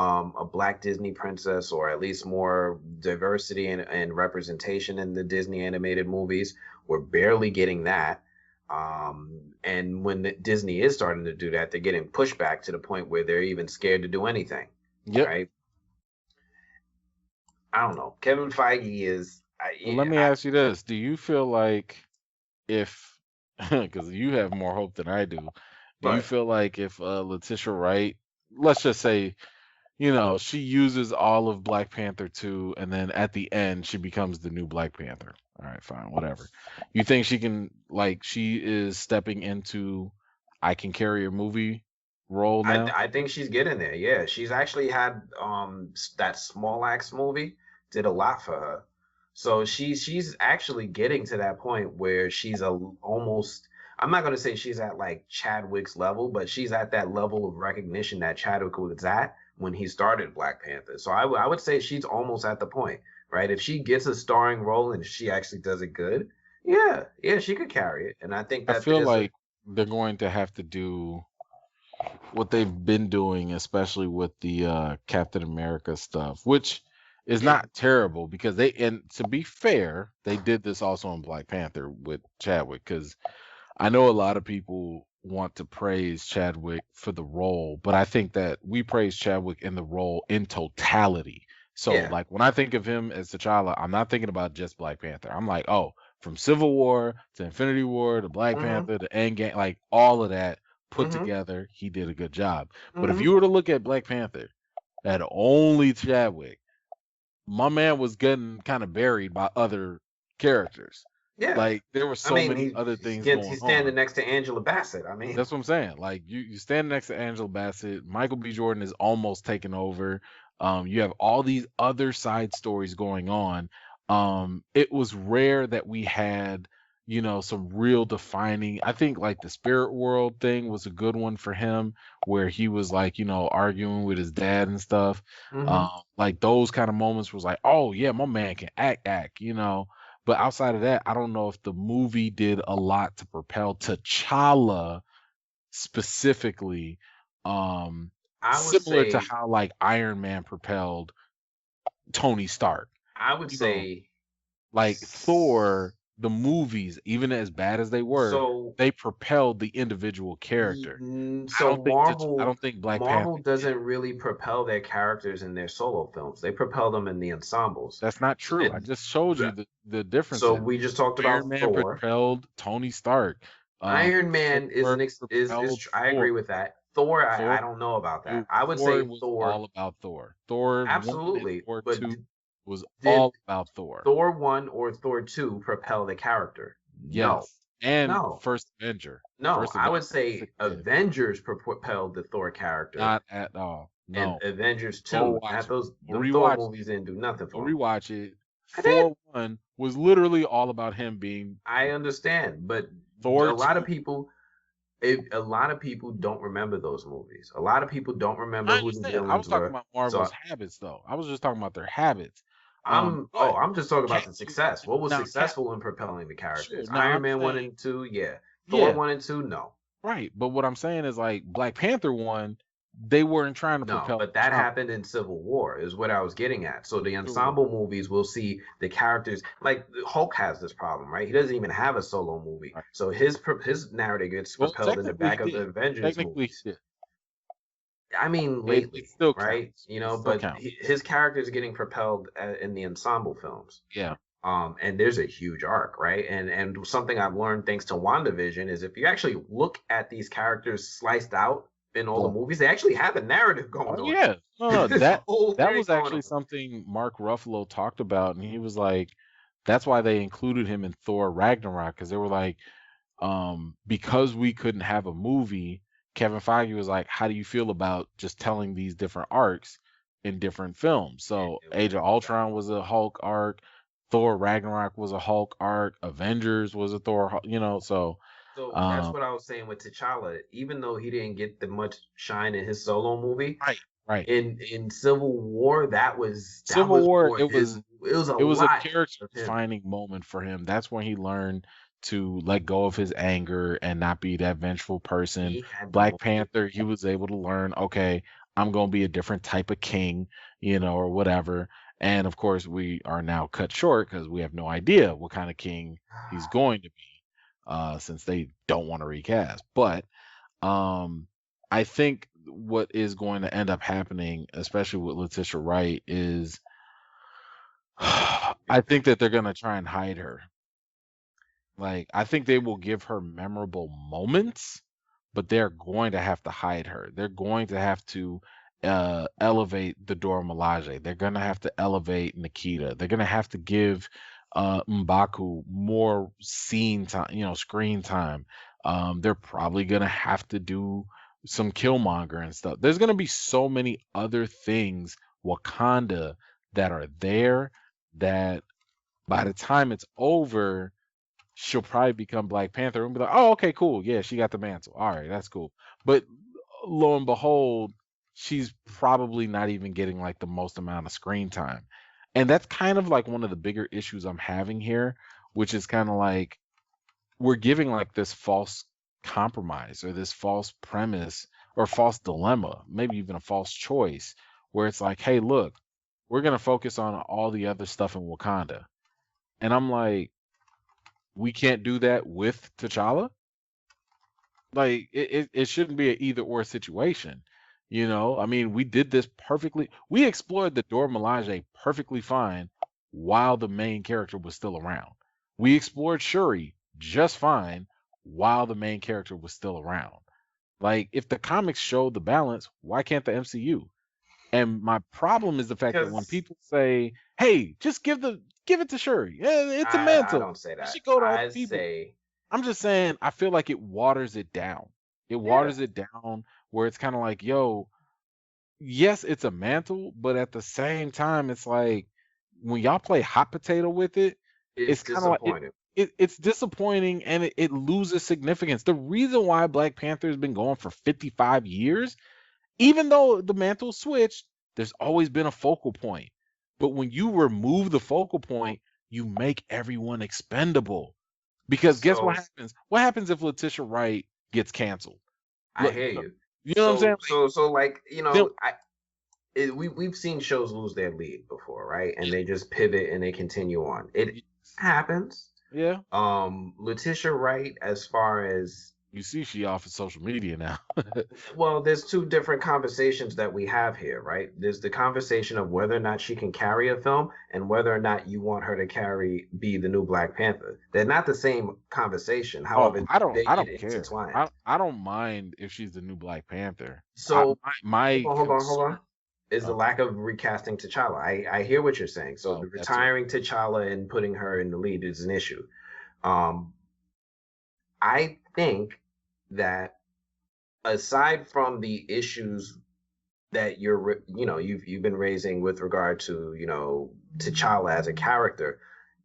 a black Disney princess, or at least more diversity and representation in the Disney animated movies. We're barely getting that. And when Disney is starting to do that, they're getting pushback to the point where they're even scared to do anything. Yep. Right? I don't know. Kevin Feige is. Well, let me ask you this: do you feel like if, because you have more hope than I do, do you But feel like if Letitia Wright, let's just say, she uses all of Black Panther 2, and then at the end she becomes the new Black Panther. All right, fine, whatever. You think she can, like, she is stepping into I can carry a movie role now? I think she's getting there. Yeah, she's actually had that Small Axe movie did a lot for her. So she's actually getting to that point where she's almost. I'm not gonna say she's at like Chadwick's level, but she's at that level of recognition that Chadwick was at when he started Black Panther. So I would say she's almost at the point, right? If she gets a starring role and she actually does it good, yeah, she could carry it. And I think I that feel like they're going to have to do what they've been doing, especially with the Captain America stuff, which is not terrible because and to be fair, they did this also in Black Panther with Chadwick, because I know a lot of people want to praise Chadwick for the role, but I think that we praise Chadwick in the role in totality. So like when I think of him as T'Challa, I'm not thinking about just Black Panther. I'm like, oh, from Civil War to Infinity War to Black Panther to Endgame, like all of that put together, he did a good job. But if you were to look at Black Panther, at only Chadwick, my man was getting kind of buried by other characters. Yeah, like there were so many other things going on. He's standing next to Angela Bassett. I mean, that's what I'm saying. Like you stand next to Angela Bassett. Michael B. Jordan is almost taken over. You have all these other side stories going on. It was rare that we had, some real defining. I think like the Spirit World thing was a good one for him, where he was like, arguing with his dad and stuff. Like those kind of moments was like, oh yeah, my man can act. But outside of that, I don't know if the movie did a lot to propel T'Challa specifically. Similar to how like Iron Man propelled Tony Stark. I would say like Thor, the movies, even as bad as they were, they propelled the individual character. So I don't think Black Marvel Panther doesn't really propel their characters in their solo films. They propel them in the ensembles. That's not true. I just showed you the difference. So we just talked about Iron Man propelled Tony Stark. Iron Man is I agree with that. Thor, I don't know about that. I would say Thor all about Thor. Thor absolutely, Thor but 2 was all about Thor. Thor 1 or Thor 2 propel the character. Yes. And First Avenger. No, I would say Avengers propelled the Thor character. Not at all. No. And Avengers 2. Those Thor movies didn't do nothing for me. Rewatch it. Thor 1 was literally all about him being. I understand, but Thor a lot of people don't remember those movies. A lot of people don't remember who the villains were. I was talking about Marvel's habits, though. I was just talking about their habits. I'm just talking about the success. What was successful in propelling the characters? Sure, Iron Man 1 and 2, yeah. Thor 1 and 2, no. Right, but what I'm saying is like Black Panther 1, they weren't trying to propel. But that happened in Civil War, is what I was getting at. So the ensemble movies will see the characters. Like Hulk has this problem, right? He doesn't even have a solo movie, so his narrative gets propelled in the back of the Avengers movies. I mean, lately, it still right? Counts. But his character is getting propelled in the ensemble films. Yeah. And there's a huge arc, right? And something I've learned thanks to WandaVision is if you actually look at these characters sliced out in all the movies, they actually have a narrative going on. Yeah, no, that was actually something Mark Ruffalo talked about, and he was like, that's why they included him in Thor Ragnarok, because they were like, because we couldn't have a movie, Kevin Feige was like, how do you feel about just telling these different arcs in different films? So Age of Ultron was a Hulk arc, Thor Ragnarok was a Hulk arc, Avengers was a Thor, So that's what I was saying with T'Challa. Even though he didn't get the much shine in his solo movie, right. In Civil War, it was a character defining moment for him. That's when he learned to let go of his anger and not be that vengeful person. Black Panther, he was able to learn, okay, I'm going to be a different type of king, or whatever. And of course, we are now cut short because we have no idea what kind of king he's going to be, since they don't want to recast. But um, I think what is going to end up happening, especially with Letitia Wright, is I think that they're going to try and hide her. Like, I think they will give her memorable moments, but they're going to have to hide her. They're going to have to elevate the Dora Milaje. They're going to have to elevate Nikita. They're going to have to give M'Baku more scene time, screen time. They're probably going to have to do some Killmonger and stuff. There's going to be so many other things, Wakanda, that are there that by the time it's over, she'll probably become Black Panther and be like, oh, okay, cool. Yeah, she got the mantle. All right, that's cool. But lo and behold, she's probably not even getting like the most amount of screen time. And that's kind of like one of the bigger issues I'm having here, which is kind of like we're giving like this false compromise or this false premise or false dilemma, maybe even a false choice, where it's like, hey, look, we're going to focus on all the other stuff in Wakanda. And I'm like, we can't do that with T'Challa. Like it shouldn't be an either or situation. I mean, we did this perfectly. We explored the Dora Milaje perfectly fine while the main character was still around. We explored Shuri just fine while the main character was still around. Like, if the comics show the balance, why can't the MCU? And my problem is the fact that when people say, "Hey, just give it to Shuri. Yeah, it's a mantle. I don't say that. It should go to other I people." say, I'm just saying, I feel like it waters it down. It waters it down where it's kind of like, yo, yes, it's a mantle, but at the same time, it's like when y'all play hot potato with it, it's it's kind of like disappointing. it's disappointing and it loses significance. The reason why Black Panther has been going for 55 years, even though the mantle switched, there's always been a focal point. But when you remove the focal point, you make everyone expendable. Because guess what happens? What happens if Letitia Wright gets canceled? I hear you. You know what I'm saying? So like, we've seen shows lose their lead before, right? And they just pivot and they continue on. It happens. Yeah. Letitia Wright, as far as you see, she off of social media now. Well, there's two different conversations that we have here, right? There's the conversation of whether or not she can carry a film and whether or not you want her to be the new Black Panther. They're not the same conversation. However, I don't care. Intertwined. I don't mind if she's the new Black Panther. So hold on. Is the lack of recasting T'Challa. I hear what you're saying. So retiring T'Challa and putting her in the lead is an issue. I think that aside from the issues that you've been raising with regard to T'Challa as a character,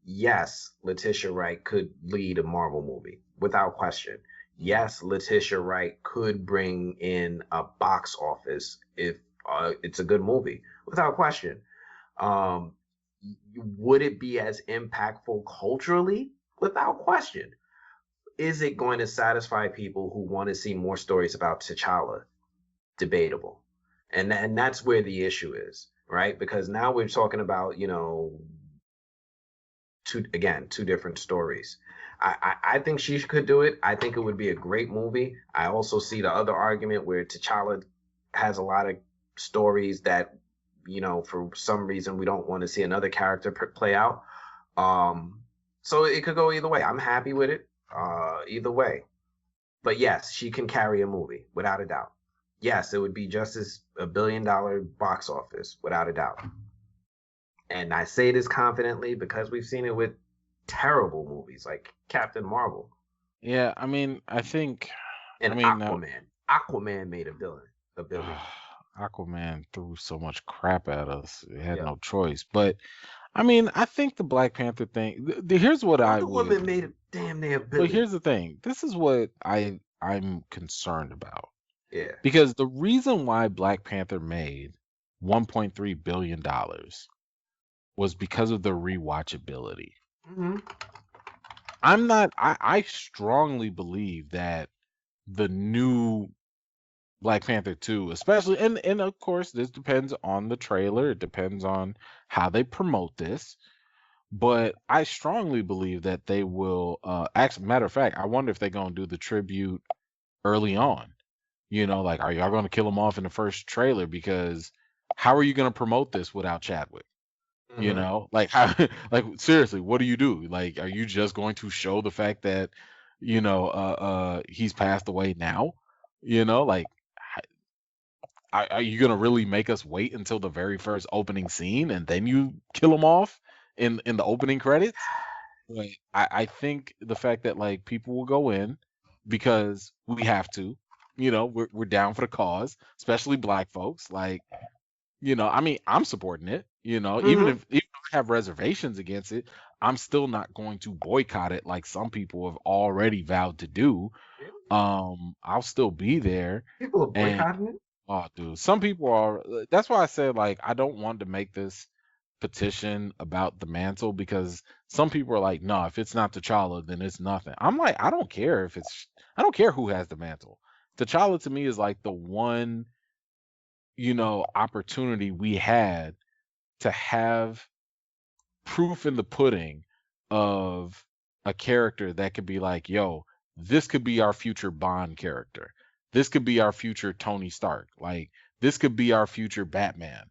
yes, Letitia Wright could lead a Marvel movie without question. Yes, Letitia Wright could bring in a box office if it's a good movie without question. Would it be as impactful culturally? Without question. Is it going to satisfy people who want to see more stories about T'Challa? Debatable. And that's where the issue is, right? Because now we're talking about, two different stories. I think she could do it. I think it would be a great movie. I also see the other argument where T'Challa has a lot of stories that, for some reason we don't want to see another character play out. So it could go either way. I'm happy with it. Either way. But yes, she can carry a movie without a doubt. Yes, it would be just as $1 billion box office without a doubt. And I say this confidently because we've seen it with terrible movies like Captain Marvel. Yeah, I mean, I think. Aquaman made $1 billion. Aquaman threw so much crap at us. It had no choice. But I mean, I think the Black Panther thing. Here's what Wonder Woman made a damn near $1 billion. But here's the thing. This is what I'm concerned about. Yeah. Because the reason why Black Panther made $1.3 billion was because of the rewatchability. Mm-hmm. I strongly believe that the new Black Panther 2, especially, and of course this depends on the trailer. It depends on how they promote this. But I strongly believe that they will actually, matter of fact, I wonder if they're gonna do the tribute early on. Like, are y'all gonna kill him off in the first trailer? Because how are you gonna promote this without Chadwick? Hmm. Like how like seriously, what do you do? Like, are you just going to show the fact that, he's passed away now? Like, are you gonna really make us wait until the very first opening scene and then you kill him off in the opening credits? Like, I think the fact that like people will go in because we have to, we're down for the cause, especially black folks. Like, I mean, I'm supporting it, even if I have reservations against it, I'm still not going to boycott it like some people have already vowed to do. Really? I'll still be there. People are And boycotting it. oh, dude, some people are. That's why I said like I don't want to make this petition about the mantle because some people are like, no, if it's not T'Challa, then it's nothing. I'm like, I don't care who has the mantle. T'Challa to me is like the one, opportunity we had to have proof in the pudding of a character that could be like, yo, this could be our future Bond character. This could be our future Tony Stark. Like, this could be our future Batman.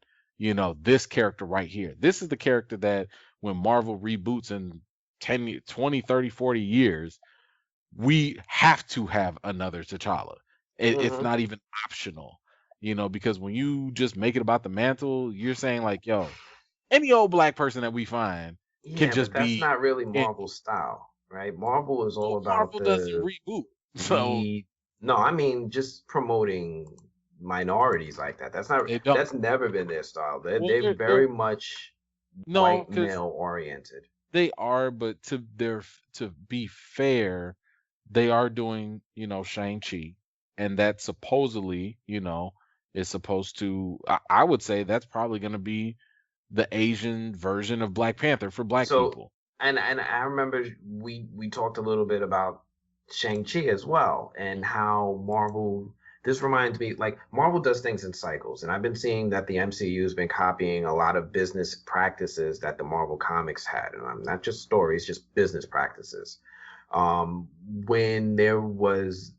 This character right here. This is the character that when Marvel reboots in 10, 20, 30, 40 years, we have to have another T'Challa. It's Hmm. not even optional, because when you just make it about the mantle, you're saying like, yo, any old black person that we find can Yeah, but just that's be not really in. Marvel's style, right? Marvel is all Well, about Marvel doesn't the reboot, so re no, I mean just promoting minorities like that. they don't. That's never been their style. Well, They're they're very much no, white because male oriented. they are, but to be fair, they are doing, Shang-Chi, and that supposedly, is supposed to. I would say that's probably going to be the Asian version of Black Panther for black So people. and I remember we talked a little bit about Shang-Chi as well and how Marvel this reminds me like Marvel does things in cycles and I've been seeing that the MCU has been copying a lot of business practices that the Marvel comics had and I'm not just stories just business practices. When there was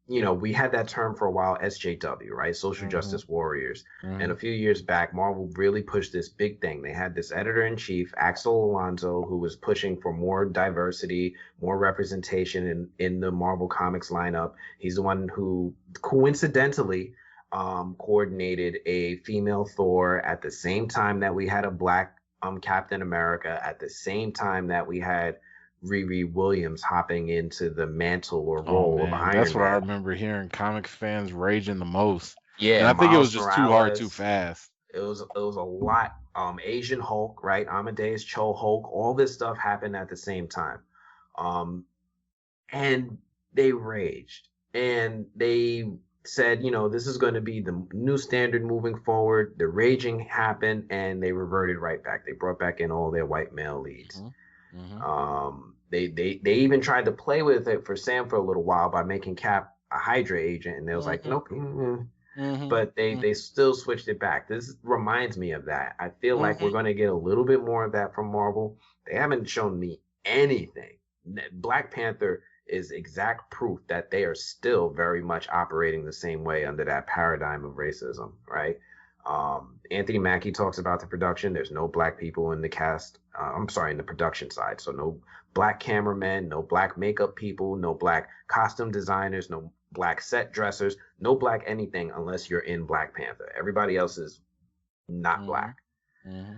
we had that term for a while, SJW, right? Social Hmm. Justice Warriors. And Hmm. a few years back, Marvel really pushed this big thing. They had this editor in chief, Axel Alonso, who was pushing for more diversity, more representation in the Marvel Comics lineup. He's the one who coincidentally coordinated a female Thor at the same time that we had a black Captain America, at the same time that we had Riri Williams hopping into the mantle or Oh role of man, that's Iron what I Man. remember hearing comic fans raging the most, and Yeah, I think it was Miles just too hard, too Morales. fast. It was a lot. Asian Hulk, right? Amadeus Cho Hulk. All this stuff happened at the same time, um, and they raged and they said, this is going to be the new standard moving forward. The raging happened and they reverted right back. They brought back in all their white male leads. Hmm. Hmm. They even tried to play with it for Sam for a little while by making Cap a Hydra agent, and they was like, Hmm. nope. Hmm. But they still switched it back. This reminds me of that. I feel like we're Hmm. going to get a little bit more of that from Marvel. They haven't shown me anything. Black Panther is exact proof that they are still very much operating the same way under that paradigm of racism, right? Anthony Mackie talks about the production. There's no black people in the cast. I'm sorry, in the production side. So no black cameramen, no black makeup people, no black costume designers, no black set dressers, no black anything unless you're in Black Panther. Everybody else is not Hmm. black. Hmm.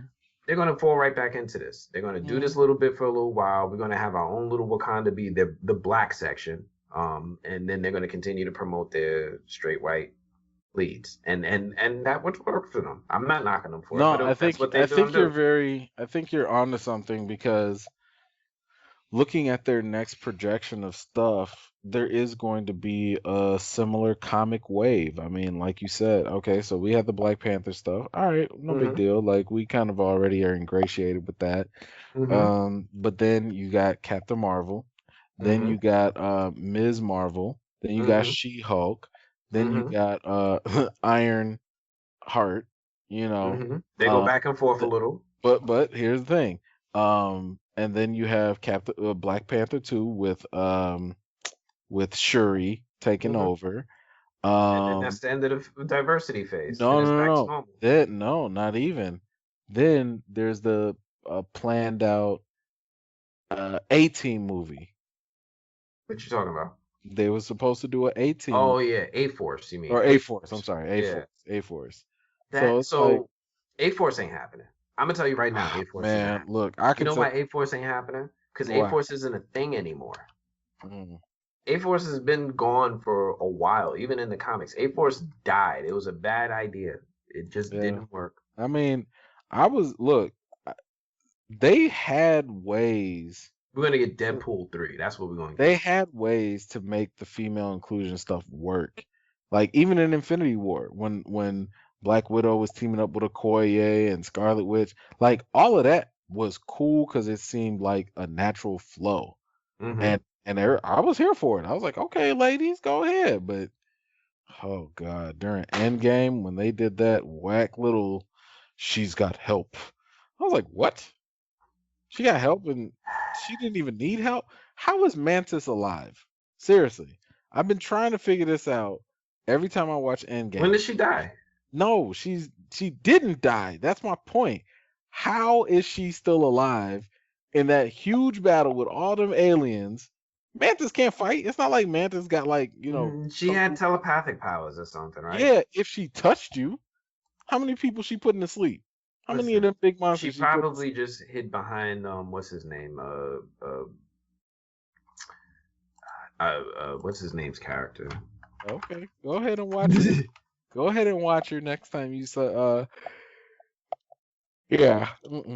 They're going to fall right back into this. They're going to do Hmm. this little bit for a little while. We're going to have our own little Wakanda be the black section. And then they're going to continue to promote their straight white leads. And that would work for them. I'm not knocking them for it, No, but I that's think what I they're going think to you're do. I think you're onto something because looking at their next projection of stuff, there is going to be a similar comic wave. I mean, like you said, okay, so we had the Black Panther stuff. All right, no big Mm-hmm. deal. Like we kind of already are ingratiated with that. Mm-hmm. But then you got Captain Marvel, then Mm-hmm. you got Ms. Marvel, then you got Mm-hmm. She-Hulk, Then you got Iron Heart, you know. They go back and forth a little. But here's the thing. And then you have Captain Black Panther 2 with Shuri taking over. And then that's the end of the diversity phase. No, and it's no, back to no. normal. No, not even. Then there's the planned out A-Team movie. What you talking about? They were supposed to do an A-Team. Oh yeah, A-Force. You mean? Or A-Force. I'm sorry, A-Force. Yeah. A-Force. So A-Force ain't happening. I'm gonna tell you right now, A-Force. Man, look, I can. You know why A-Force ain't happening? Because A-Force isn't a thing anymore. A-Force has been gone for a while, even in the comics. A-Force died. It was a bad idea. It just didn't work. I mean, they had ways. We're gonna get Deadpool 3. That's what we're gonna get. They had ways to make the female inclusion stuff work. Like even in Infinity War, when Black Widow was teaming up with Okoye and Scarlet Witch, like all of that was cool because it seemed like a natural flow. And I was here for it. I was like, okay, ladies, go ahead. But oh god, during Endgame when they did that whack little, she's got help. I was like, what? She got help and she didn't even need help? How is Mantis alive? Seriously. I've been trying to figure this out every time I watch Endgame. When did she die? No, she didn't die. That's my point. How is she still alive in that huge battle with all them aliens? Mantis can't fight. It's not like Mantis got like, she had telepathic powers or something, right? Yeah, if she touched you, how many people she putting to sleep? How many of them big monsters? She probably just hid behind what's his name? What's his name's character? Okay, go ahead and watch it. Go ahead and watch her next time you say yeah.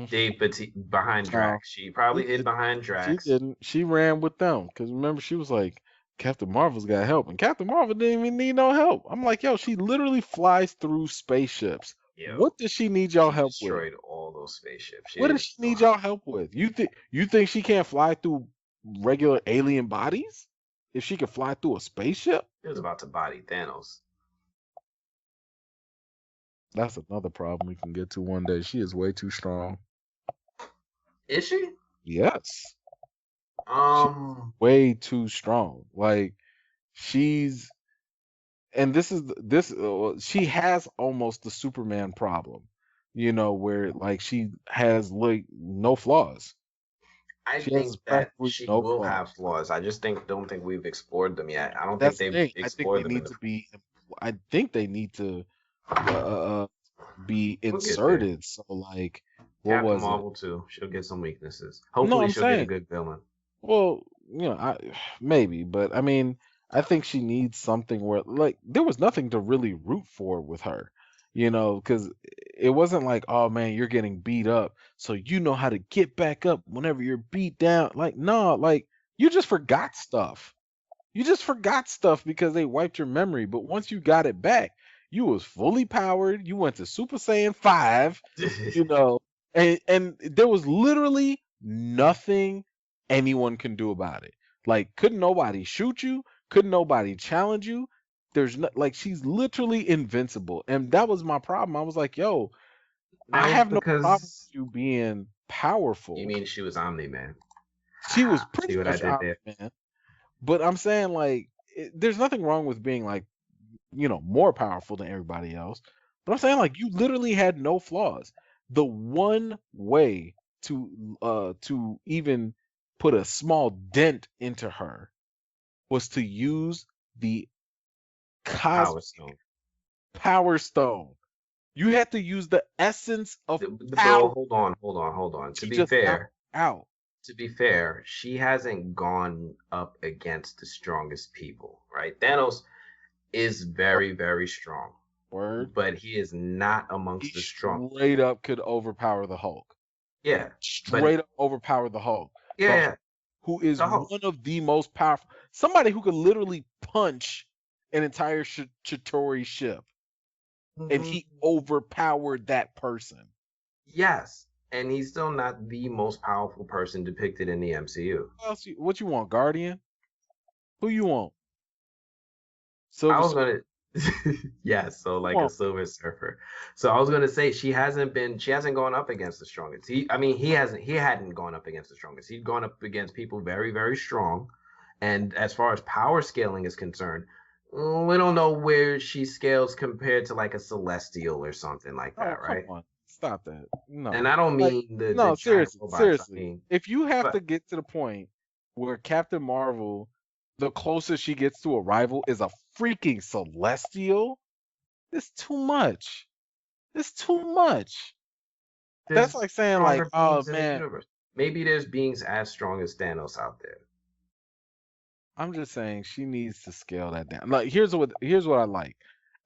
Dave behind Drax. She probably hid behind Drax. She didn't. She ran with them because remember she was like, Captain Marvel's got help, and Captain Marvel didn't even need no help. I'm like, yo, she literally flies through spaceships. Yo, what does she need y'all help with? Destroyed all those spaceships. What does she need y'all help with? You think she can't fly through regular alien bodies? If she could fly through a spaceship? She was about to body Thanos. That's another problem we can get to one day. She is way too strong. Is she? Yes. She's way too strong. Like she's, and she has almost the Superman problem, where like she has like no flaws. I think that she will have flaws. I just don't think we've explored them yet. I don't think they've explored them. I think they need to be inserted. So like, what Captain was Marvel too? She'll get some weaknesses. Hopefully, she'll get a good villain. Well, maybe, but I mean, I think she needs something where like there was nothing to really root for with her, because it wasn't like, oh man, you're getting beat up, so you know how to get back up whenever you're beat down. Like, no, like you just forgot stuff. You just forgot stuff because they wiped your memory. But once you got it back, you was fully powered. You went to Super Saiyan 5, and there was literally nothing anyone can do about it. Like, couldn't nobody shoot you? Couldn't nobody challenge you? There's no, like, she's literally invincible. And that was my problem. I was like, yo, I have no problem with you being powerful. You mean she was Omni-Man? She was pretty much Omni-Man. But I'm saying, like, there's nothing wrong with being, like, more powerful than everybody else. But I'm saying, like, you literally had no flaws. The one way to even put a small dent into her was to use the cosmic power stone. You had to use the essence of power. Hold on. To be fair, she hasn't gone up against the strongest people, right? Thanos is very, very strong. Word. But he is not amongst the strong. Straight up could overpower the Hulk. Yeah. Straight up overpower the Hulk. Yeah. Who is one of the most powerful. Somebody who could literally punch an entire Chitauri ship. And he overpowered that person. Yes. And he's still not the most powerful person depicted in the MCU. What you want, Guardian? Who you want? I was gonna. Yeah, so like a Silver Surfer. So I was gonna say she hasn't gone up against the strongest. He hadn't gone up against the strongest. He'd gone up against people very, very strong. And as far as power scaling is concerned, we don't know where she scales compared to like a Celestial or something like Oh, that, come right? on. Stop that. No. And I don't Like, mean the no, giant seriously, robots. I seriously. mean, If you have but to get to the point where Captain Marvel, the closest she gets to a rival is a freaking Celestial, it's too much. It's too much. That's there's like saying like, stronger oh beings in the man, universe. Maybe there's beings as strong as Thanos out there. I'm just saying she needs to scale that down. Like here's what I like.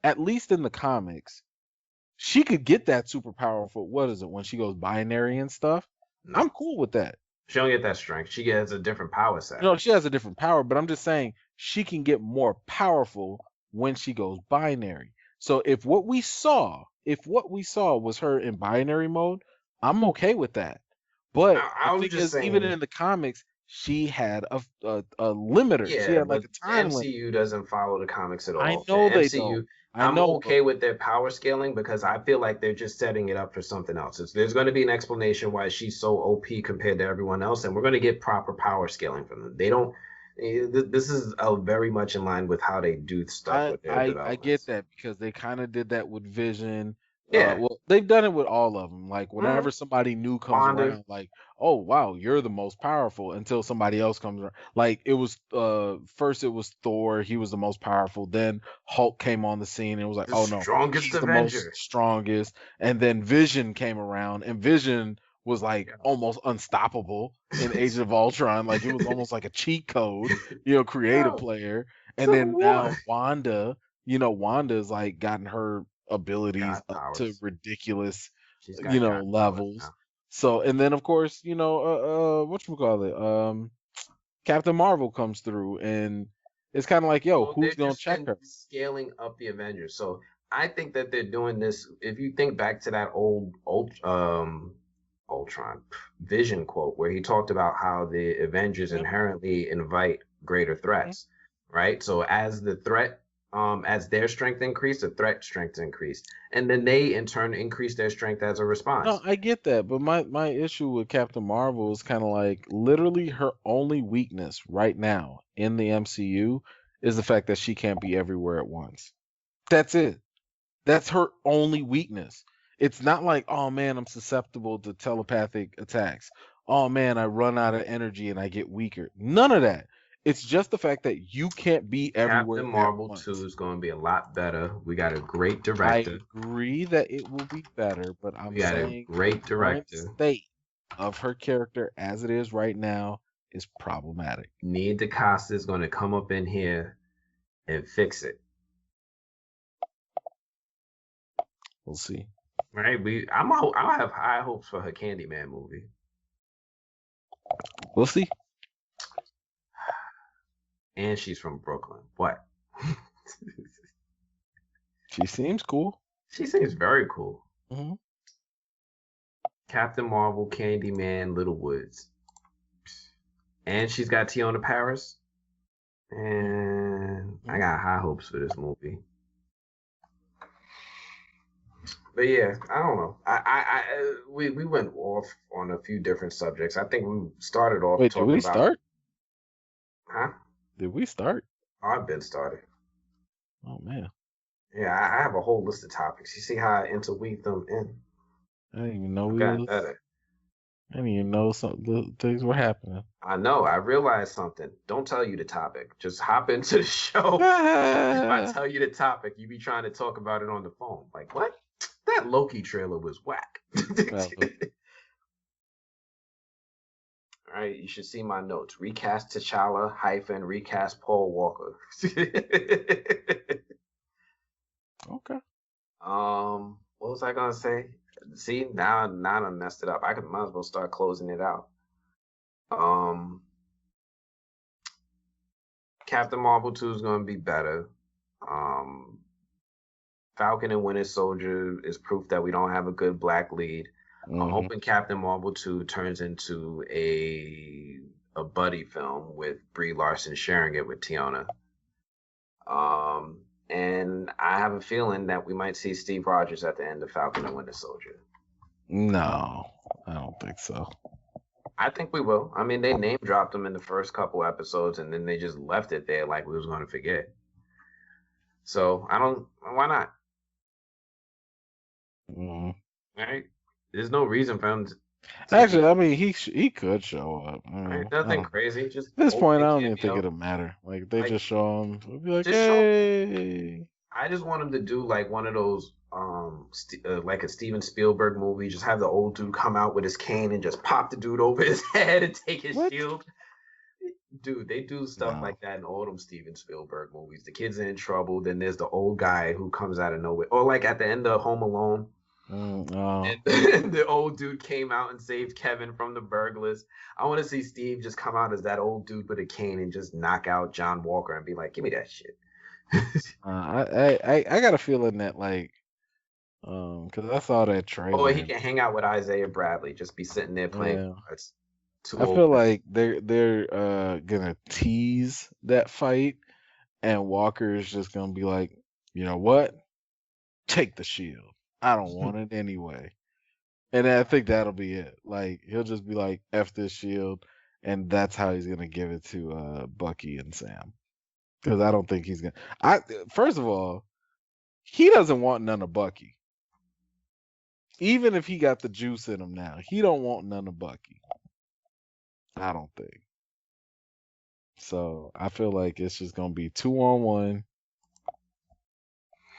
At least in the comics, she could get that super powerful. What is it when she goes binary and stuff? I'm No, cool with that. she don't get that strength. She gets a different power set. No, she has a different power, but I'm just saying she can get more powerful when she goes binary. So if what we saw was her in binary mode, I'm okay with that. But the I was thing just is, even saying, in the comics, she had a limiter. She yeah, had like but a the time limit. MCU doesn't follow the comics at I all. The know they don't. MCU, I I'm know, but okay with their power scaling because I feel like they're just setting it up for something else. There's going to be an explanation why she's so OP compared to everyone else, and we're going to get proper power scaling from them. They don't. This is very much in line with how they do stuff I with their I I get developments. that because they kind of did that with Vision. Yeah. Well, they've done it with all of them. Like Mhm. whenever somebody new comes Wanda. around, like, oh wow, you're the most powerful until somebody else comes around. Like it was first it was Thor, he was the most powerful. Then Hulk came on the scene and it was like, The oh no, strongest he's the most Avenger. strongest. And then Vision came around and Vision was like Yeah. almost unstoppable in Age of Ultron. Like it was almost like a cheat code, create a Yo, player. And Civil then now War. Wanda's like gotten her abilities God up to powers. ridiculous, She's got God powers levels. now. So, and then of course, whatchamacallit, Captain Marvel comes through and it's kind of like, yo, Well, who's they've gonna just check been her? scaling up the Avengers. So I think that they're doing this. If you think back to that Ultron Vision quote where he talked about how the Avengers Yeah. inherently invite greater Mhm. threats, right? So as the threat, as their strength increased, the threat strength increased, and then they in turn increase their strength as a No, response. I get that, but my issue with Captain Marvel is kind of like literally her only weakness right now in the MCU is the fact that she can't be everywhere at once. That's it. That's her only weakness. It's not like, oh man, I'm susceptible to telepathic attacks. Oh man, I run out of energy and I get weaker. None of that. It's just the fact that you can't be Captain everywhere at Marvel 2 once. is going to be a lot better. We got a great I director. agree that it will be better, but I'm We got a saying the great current director. state of her character as it is right now is problematic. Nia DaCosta is going to come up in here and fix it. We'll see. Right? I have high hopes for her Candyman movie. We'll see. And she's from Brooklyn. What? She seems cool. She seems very cool. Hmm. Captain Marvel, Candyman, Little Woods. And she's got Tiona Paris. And I got high hopes for this movie. But yeah, I don't know. We went off on a few different subjects. I think we started off Wait, did talking we about, start? huh? Did we start? Oh, I've been started. Oh man. Yeah, I have a whole list of topics. You see how I interweave them in? I didn't even know I've gotten better. I didn't even know some the things were happening. I know. I realized something. Don't tell you the topic. Just hop into the show. If I tell you the topic, you be trying to talk about it on the phone. Like, what? That Loki trailer was whack. Well, All right, you should see my notes. Recast T'Challa hyphen recast Paul Walker. okay. What was I gonna say? See, now I messed it up. Might as well start closing it out. Um, Captain Marvel 2 is gonna be better. Um, Falcon and Winter Soldier is proof that we don't have a good black lead. I'm hoping Captain Marvel 2 turns into a buddy film with Brie Larson sharing it with Tiona. And and I have a feeling that we might see Steve Rogers at the end of Falcon and Winter Soldier. No, I don't think so. I think we will. I mean, they name dropped him in the first couple episodes, and then they just left it there like we was going to forget. So I don't. Why not? Right? There's no reason for him to. Actually, I mean, he could show up. Right? Nothing crazy. Just at this point, I don't even cameo. think it'll matter. Like they just show him, we'll be like, Just show hey. I just want him to do like one of those, like a Steven Spielberg movie. Just have the old dude come out with his cane and just pop the dude over his head and take his shield. Dude, they do stuff like that in all them Steven Spielberg movies. The kids are in trouble. Then there's the old guy who comes out of nowhere. Or like at the end of Home Alone. And the old dude came out and saved Kevin from the burglars. I want to see Steve just come out as that old dude with a cane and just knock out John Walker and be like, give me that shit. I got a feeling that like because I saw that trailer. Oh, he can hang out with Isaiah Bradley, just be sitting there playing. Yeah. It's I feel like they're gonna tease that fight, and Walker is just gonna be like, you know what? Take the shield. I don't want it anyway. And I think that'll be it. Like he'll just be like, F this shield, and that's how he's gonna give it to Bucky and Sam. Because I don't think he's gonna. First of all, he doesn't want none of Bucky. Even if he got the juice in him now, he don't want none of Bucky. I don't think. So I feel like it's just gonna be 2-on-1,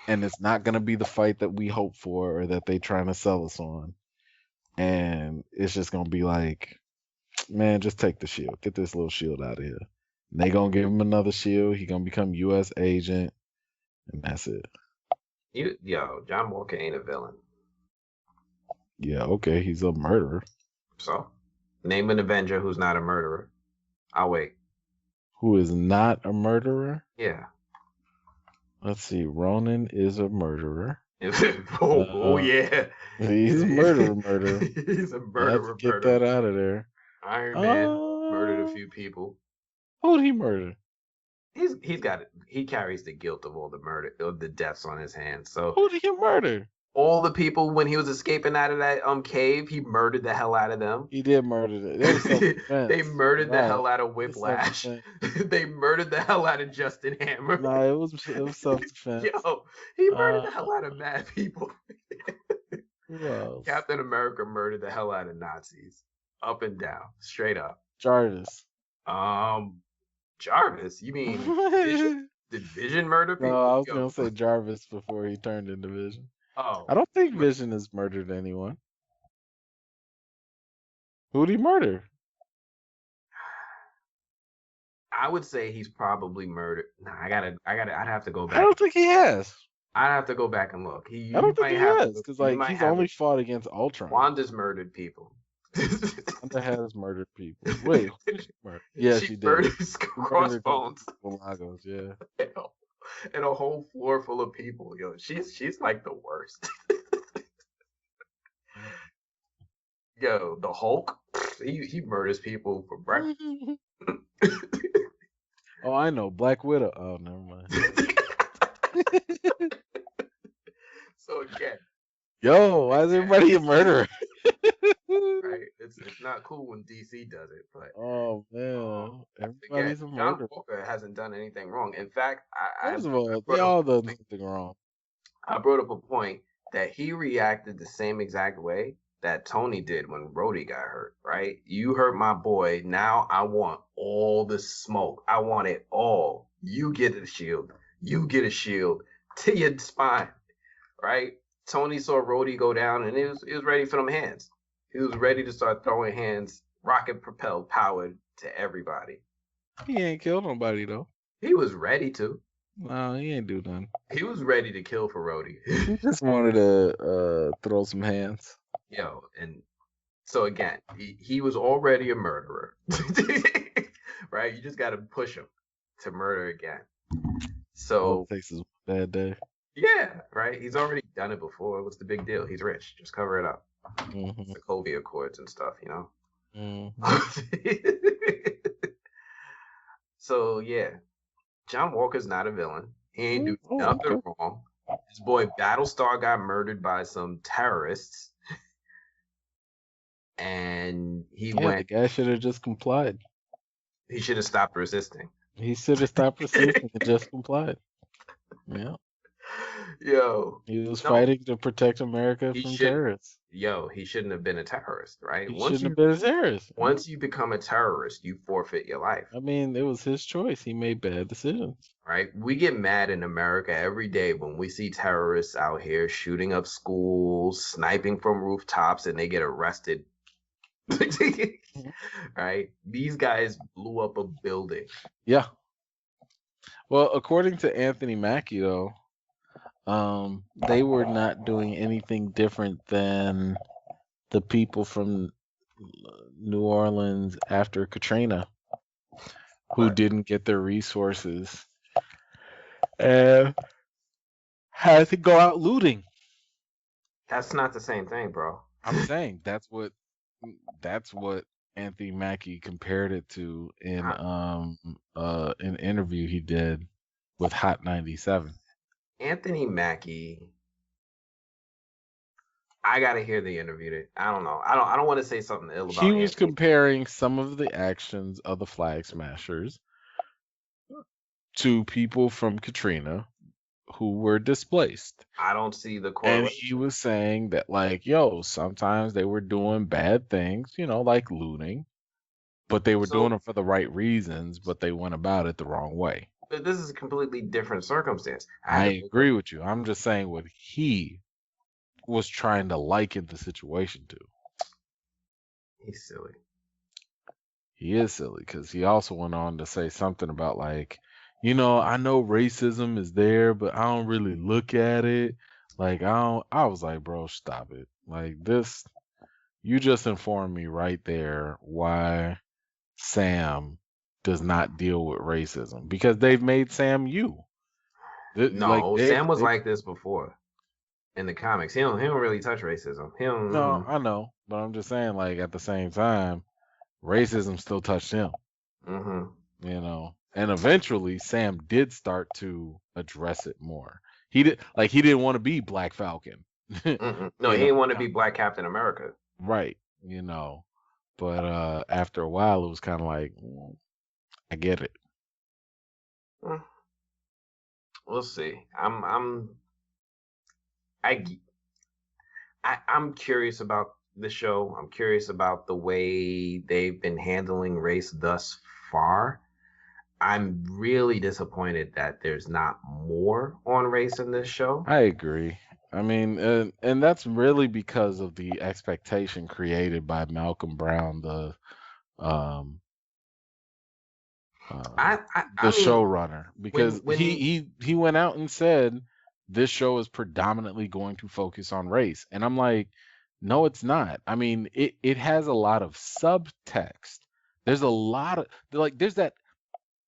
and it's not gonna be the fight that we hope for or that they trying to sell us on. And it's just gonna be like, man, just take the shield. Get this little shield out of here. And they gonna give him another shield. He gonna become U.S. agent, and that's it. Yo, John Walker ain't a villain. Yeah, okay, he's a murderer. So, name an Avenger who's not a murderer. I'll wait. Who is not a murderer? Yeah. Let's see. Ronan is a murderer. Yeah. He's a murderer. He's a murderer. Get that out of there. Iron Man murdered a few people. Who did he murder? He's got it. He carries the guilt of all the murder, of the deaths on his hands. So who did he murder? All the people when he was escaping out of that cave, he murdered the hell out of them. He did murder them. They murdered the hell out of Whiplash. They murdered the hell out of Justin Hammer. No, it was self-defense. Yo, he murdered the hell out of mad people. Who Captain America murdered the hell out of Nazis. Up and down. Straight up. Jarvis. Jarvis? You mean Vision? Did Vision murder people? No, I was going to say Jarvis before he turned into Vision. Oh. I don't think Vision has murdered anyone. Who'd he murder? I would say he's probably murdered. Nah, I'd have to go back. I don't think he has. I'd have to go back and look. I don't think he has, because like he's only fought against Ultron. Wanda's murdered people. Wanda has murdered people. Wait, who did she murder? Yeah, she did. Murdered Crossbones. Lagos, yeah. And a whole floor full of people. Yo, she's like the worst. Yo, the Hulk, he murders people for breakfast. Oh, I know. Black Widow. Oh, never mind. So again. Yo, why is everybody a murderer? Right. It's not cool when DC does it, but oh man, everybody's a murderer. John Walker hasn't done anything wrong. In fact, first of all, they all done something wrong. I brought up a point that he reacted the same exact way that Tony did when Rhodey got hurt. Right? You hurt my boy. Now I want all the smoke. I want it all. You get a shield. You get a shield to your spine. Right? Tony saw Rhodey go down, and he was ready for them hands. He was ready to start throwing hands, rocket propelled, powered to everybody. He ain't killed nobody though. He was ready to. No, he ain't do nothing. He was ready to kill for Rhodey. He just wanted to throw some hands. Yo, and so again, he was already a murderer, right? You just got to push him to murder again. So takes his bad day. Yeah, right. He's already done it before. What's the big deal? He's rich. Just cover it up. Mm-hmm. Sokovia Accords and stuff, you know. Mm-hmm. So yeah, John Walker's not a villain. He ain't do Oh, nothing okay. wrong. His boy Battlestar got murdered by some terrorists, and he Yeah, the went. guy should have just complied. He should have stopped resisting. He should have stopped resisting and just complied. Yeah. Yo, He was no, fighting to protect America he from should. terrorists. Yo, he shouldn't have been a terrorist, right? He shouldn't have been a terrorist. Once you become a terrorist, you forfeit your life. I mean, it was his choice. He made bad decisions. Right? We get mad in America every day when we see terrorists out here shooting up schools, sniping from rooftops, and they get arrested. Right? These guys blew up a building. Yeah. Well, according to Anthony Mackie, though, they were not doing anything different than the people from New Orleans after Katrina who But didn't get their resources and had to go out looting. that's not the same thing, bro. I'm saying that's what Anthony Mackie compared it to in an interview he did with Hot 97. Anthony Mackie. I gotta hear the interview. I don't know. I don't want to say something ill about He was Anthony. comparing some of the actions of the Flag Smashers to people from Katrina who were displaced. I don't see the And correlation. he was saying that, like, yo, sometimes they were doing bad things, like looting, but they were doing them for the right reasons, but they went about it the wrong way. But this is a completely different circumstance. I agree with you. I'm just saying what he was trying to liken the situation to. He's silly. He is silly because he also went on to say something about, like, I know racism is there, but I don't really look at it. Like, I was like, bro, stop it. Like, this, you just informed me right there why Sam does not deal with racism, because they've made Sam you. No, Sam was like this before in the comics. He don't really touch racism. No, I know, but I'm just saying, like, at the same time, racism still touched him. Mm-hmm. And eventually Sam did start to address it more. He didn't want to be Black Falcon. No, he didn't want to be Black Captain America. Right. But after a while it was kind of like, I get it. We'll see. I'm curious about the show. I'm curious about the way they've been handling race thus far. I'm really disappointed that there's not more on race in this show. I agree. I mean, and that's really because of the expectation created by Malcolm Brown, the showrunner, because he went out and said this show is predominantly going to focus on race, and I'm like, no, it's not. I mean, it has a lot of subtext. There's a lot of, like,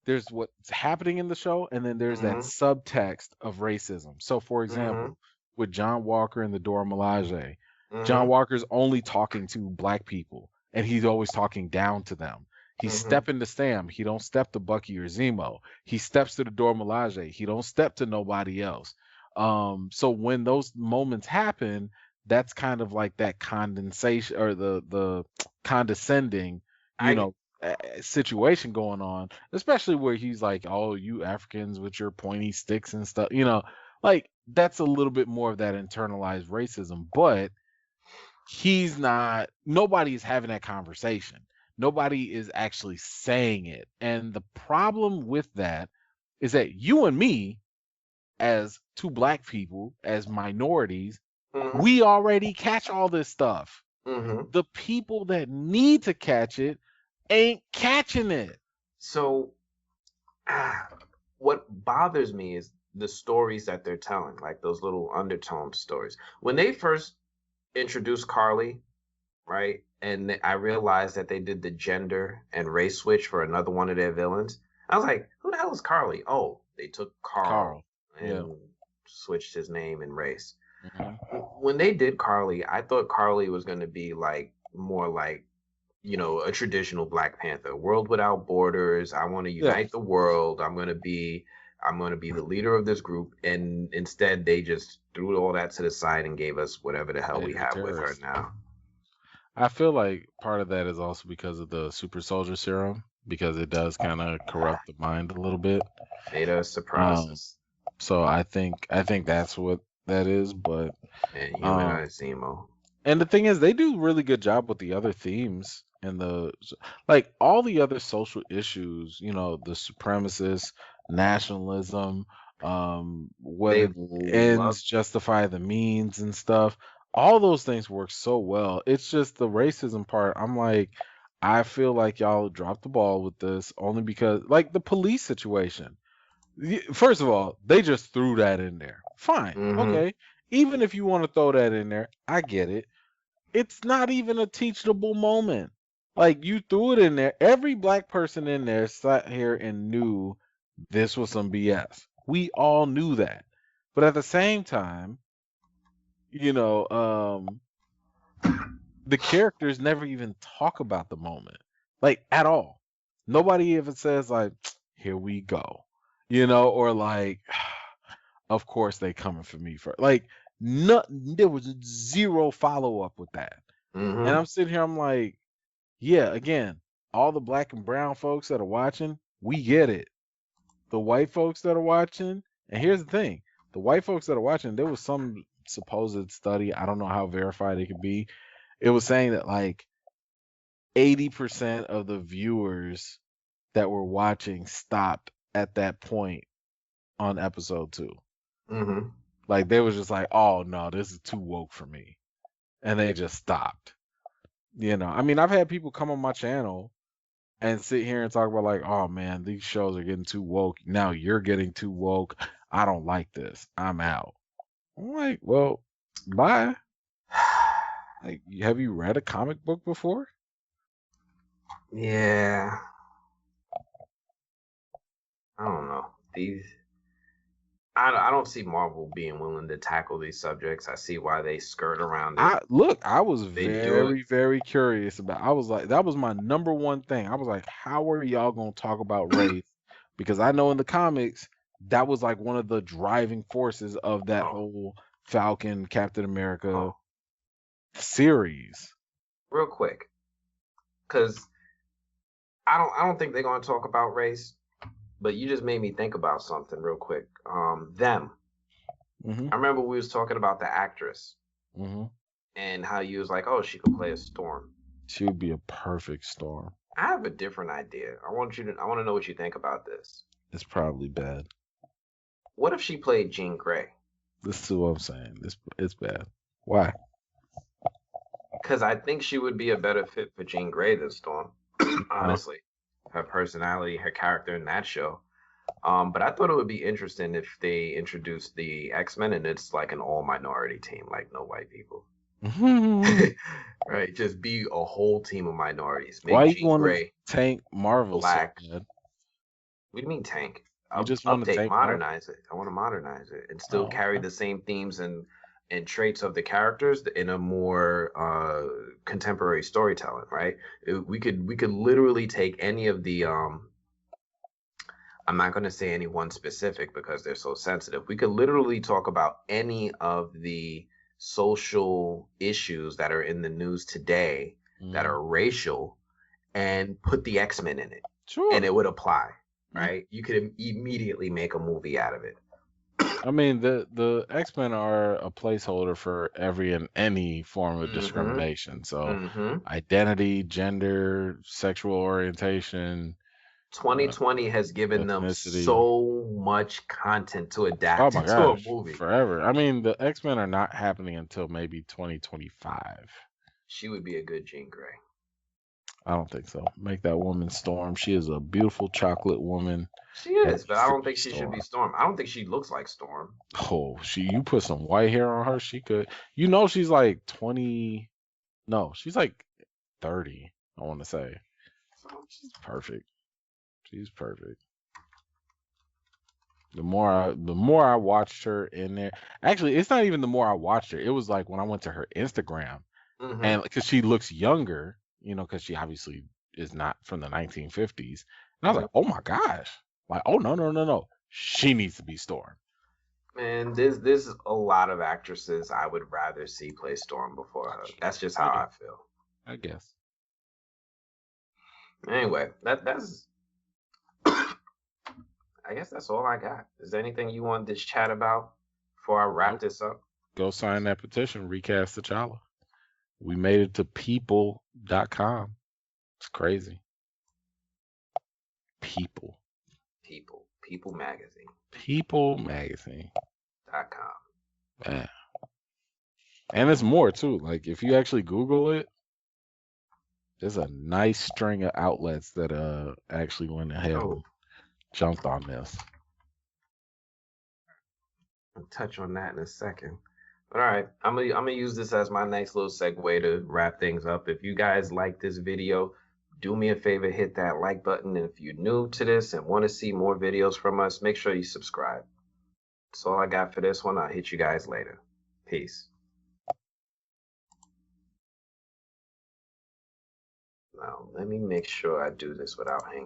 there's what's happening in the show, and then there's that subtext of racism. So, for example, with John Walker and the Dora Milaje, John Walker's only talking to Black people, and he's always talking down to them. He's stepping to Sam. He don't step to Bucky or Zemo. He steps to the Dora Milaje. He don't step to nobody else. So when those moments happen, that's kind of like that condensation or the condescending, situation going on, especially where he's like, oh, you Africans with your pointy sticks and stuff, like, that's a little bit more of that internalized racism, but nobody's having that conversation. Nobody is actually saying it. And the problem with that is that you and me, as two Black people, as minorities, we already catch all this stuff. The people that need to catch it ain't catching it. So what bothers me is the stories that they're telling, like those little undertone stories. When they first introduced Carly, right, and I realized that they did the gender and race switch for another one of their villains, I was like, who the hell is Carly? Oh, they took Carl and switched his name and race. When they did Carly, I thought Carly was going to be like more like, a traditional Black Panther, world without borders. I want to unite the world. I'm going to be I'm going to be the leader of this group. And instead, they just threw all that to the side and gave us whatever the hell we Made her have with her terrorist. now. I feel like part of that is also because of the super soldier serum, because it does kind of corrupt the mind a little bit. Made her surprise Um, us. so I think that's what that is. But And um, humanize Zemo. and the thing is, they do a really good job with the other themes and like all the other social issues. You know, the supremacists, nationalism, whether They the love. ends justify the means and stuff. All those things work so well. It's just the racism part. I'm like, I feel like y'all dropped the ball with this only because, like, the police situation. First of all, they just threw that in there. Fine, Mm-hmm. okay. Even if you want to throw that in there, I get it. It's not even a teachable moment. Like you threw it in there. Every black person in there sat here and knew this was some BS. We all knew that. But at the same time, you know, the characters never even talk about the moment. Like at all. Nobody even says like, here we go. Or like, of course they coming for me for like there was zero follow up with that. And Mm-hmm. I'm sitting here, I'm like, yeah, again, all the black and brown folks that are watching, we get it. The white folks that are watching, and here's the thing, the white folks that are watching, there was some supposed study, I don't know how verified it could be. It was saying that like 80% of the viewers that were watching stopped at that point on episode 2. Mm-hmm. Like they was just like, oh no, this is too woke for me. And they just stopped. I mean, I've had people come on my channel and sit here and talk about like, oh man, these shows are getting too woke. Now you're getting too woke. I don't like this. I'm out. I'm like, well, bye. Like, have you read a comic book before? Yeah. I don't know. I don't see Marvel being willing to tackle these subjects. I see why they skirt around it. I was They do it. very, very curious about. I was like, that was my number one thing. I was like, how are y'all gonna talk about race? Because I know in the comics that was like one of the driving forces of that Oh, whole Falcon Captain America oh. series. Real quick, because I don't think they're gonna talk about race, but you just made me think about something real quick. Them. Mm-hmm. I remember we was talking about the actress Mm-hmm. and how you was like, oh, she could play a Storm. She would be a perfect Storm. I have a different idea. I want to know what you think about this. It's probably bad. What if she played Jean Grey? This is what I'm saying. It's bad. Why? Because I think she would be a better fit for Jean Grey than Storm. Honestly, her personality, her character in that show. But I thought it would be interesting if they introduced the X-Men and it's like an all minority team, like no white people. Right? Just be a whole team of minorities. Make Why you Jean want to Grey tank Marvel black. so bad? What do you mean tank? You just want to Update, tank Marvel? modernize it. I want to modernize it and still carry Okay. the same themes and traits of the characters in a more contemporary storytelling. Right? We could literally take any of the I'm not going to say any one specific because they're so sensitive. We could literally talk about any of the social issues that are in the news today that are racial and put the X-Men in it. Sure. And it would apply, right? You could immediately make a movie out of it. I mean, the X-Men are a placeholder for every and any form of discrimination. So identity, gender, sexual orientation, 2020 has given them ethnicity. so much content to Oh adapt my into a gosh, movie. forever. I mean, the X-Men are not happening until maybe 2025. She would be a good Jean Grey. I don't think so. Make that woman Storm. She is a beautiful chocolate woman. She is, but I don't think she should be Storm. I don't think she looks like Storm. Oh, you put some white hair on her, she could. She's like 20. No, she's like 30, I want to say. She's perfect. She's perfect. The more I watched her in there. Actually, it's not even the more I watched her. It was like when I went to her Instagram, and because she looks younger, because she obviously is not from the 1950s. And I was like, oh my gosh. Like, oh no. She needs to be Storm. Man, there's a lot of actresses I would rather see play Storm before her. That's just how I feel. I guess. Anyway, that's I guess that's all I got. Is there anything you wanted to chat about before I wrap this up? Go sign that petition, recast Tchalla. We made it to people.com. It's crazy. People magazine. Peoplemagazine.com. Man. And there's more too. Like if you actually Google it, there's a nice string of outlets that actually went ahead and jumped on this. I'll touch on that in a second. But all right, I'm gonna use this as my nice little segue to wrap things up. If you guys like this video, do me a favor, hit that like button. And if you're new to this and want to see more videos from us, make sure you subscribe. That's all I got for this one. I'll hit you guys later. Peace. Now, let me make sure I do this without hanging.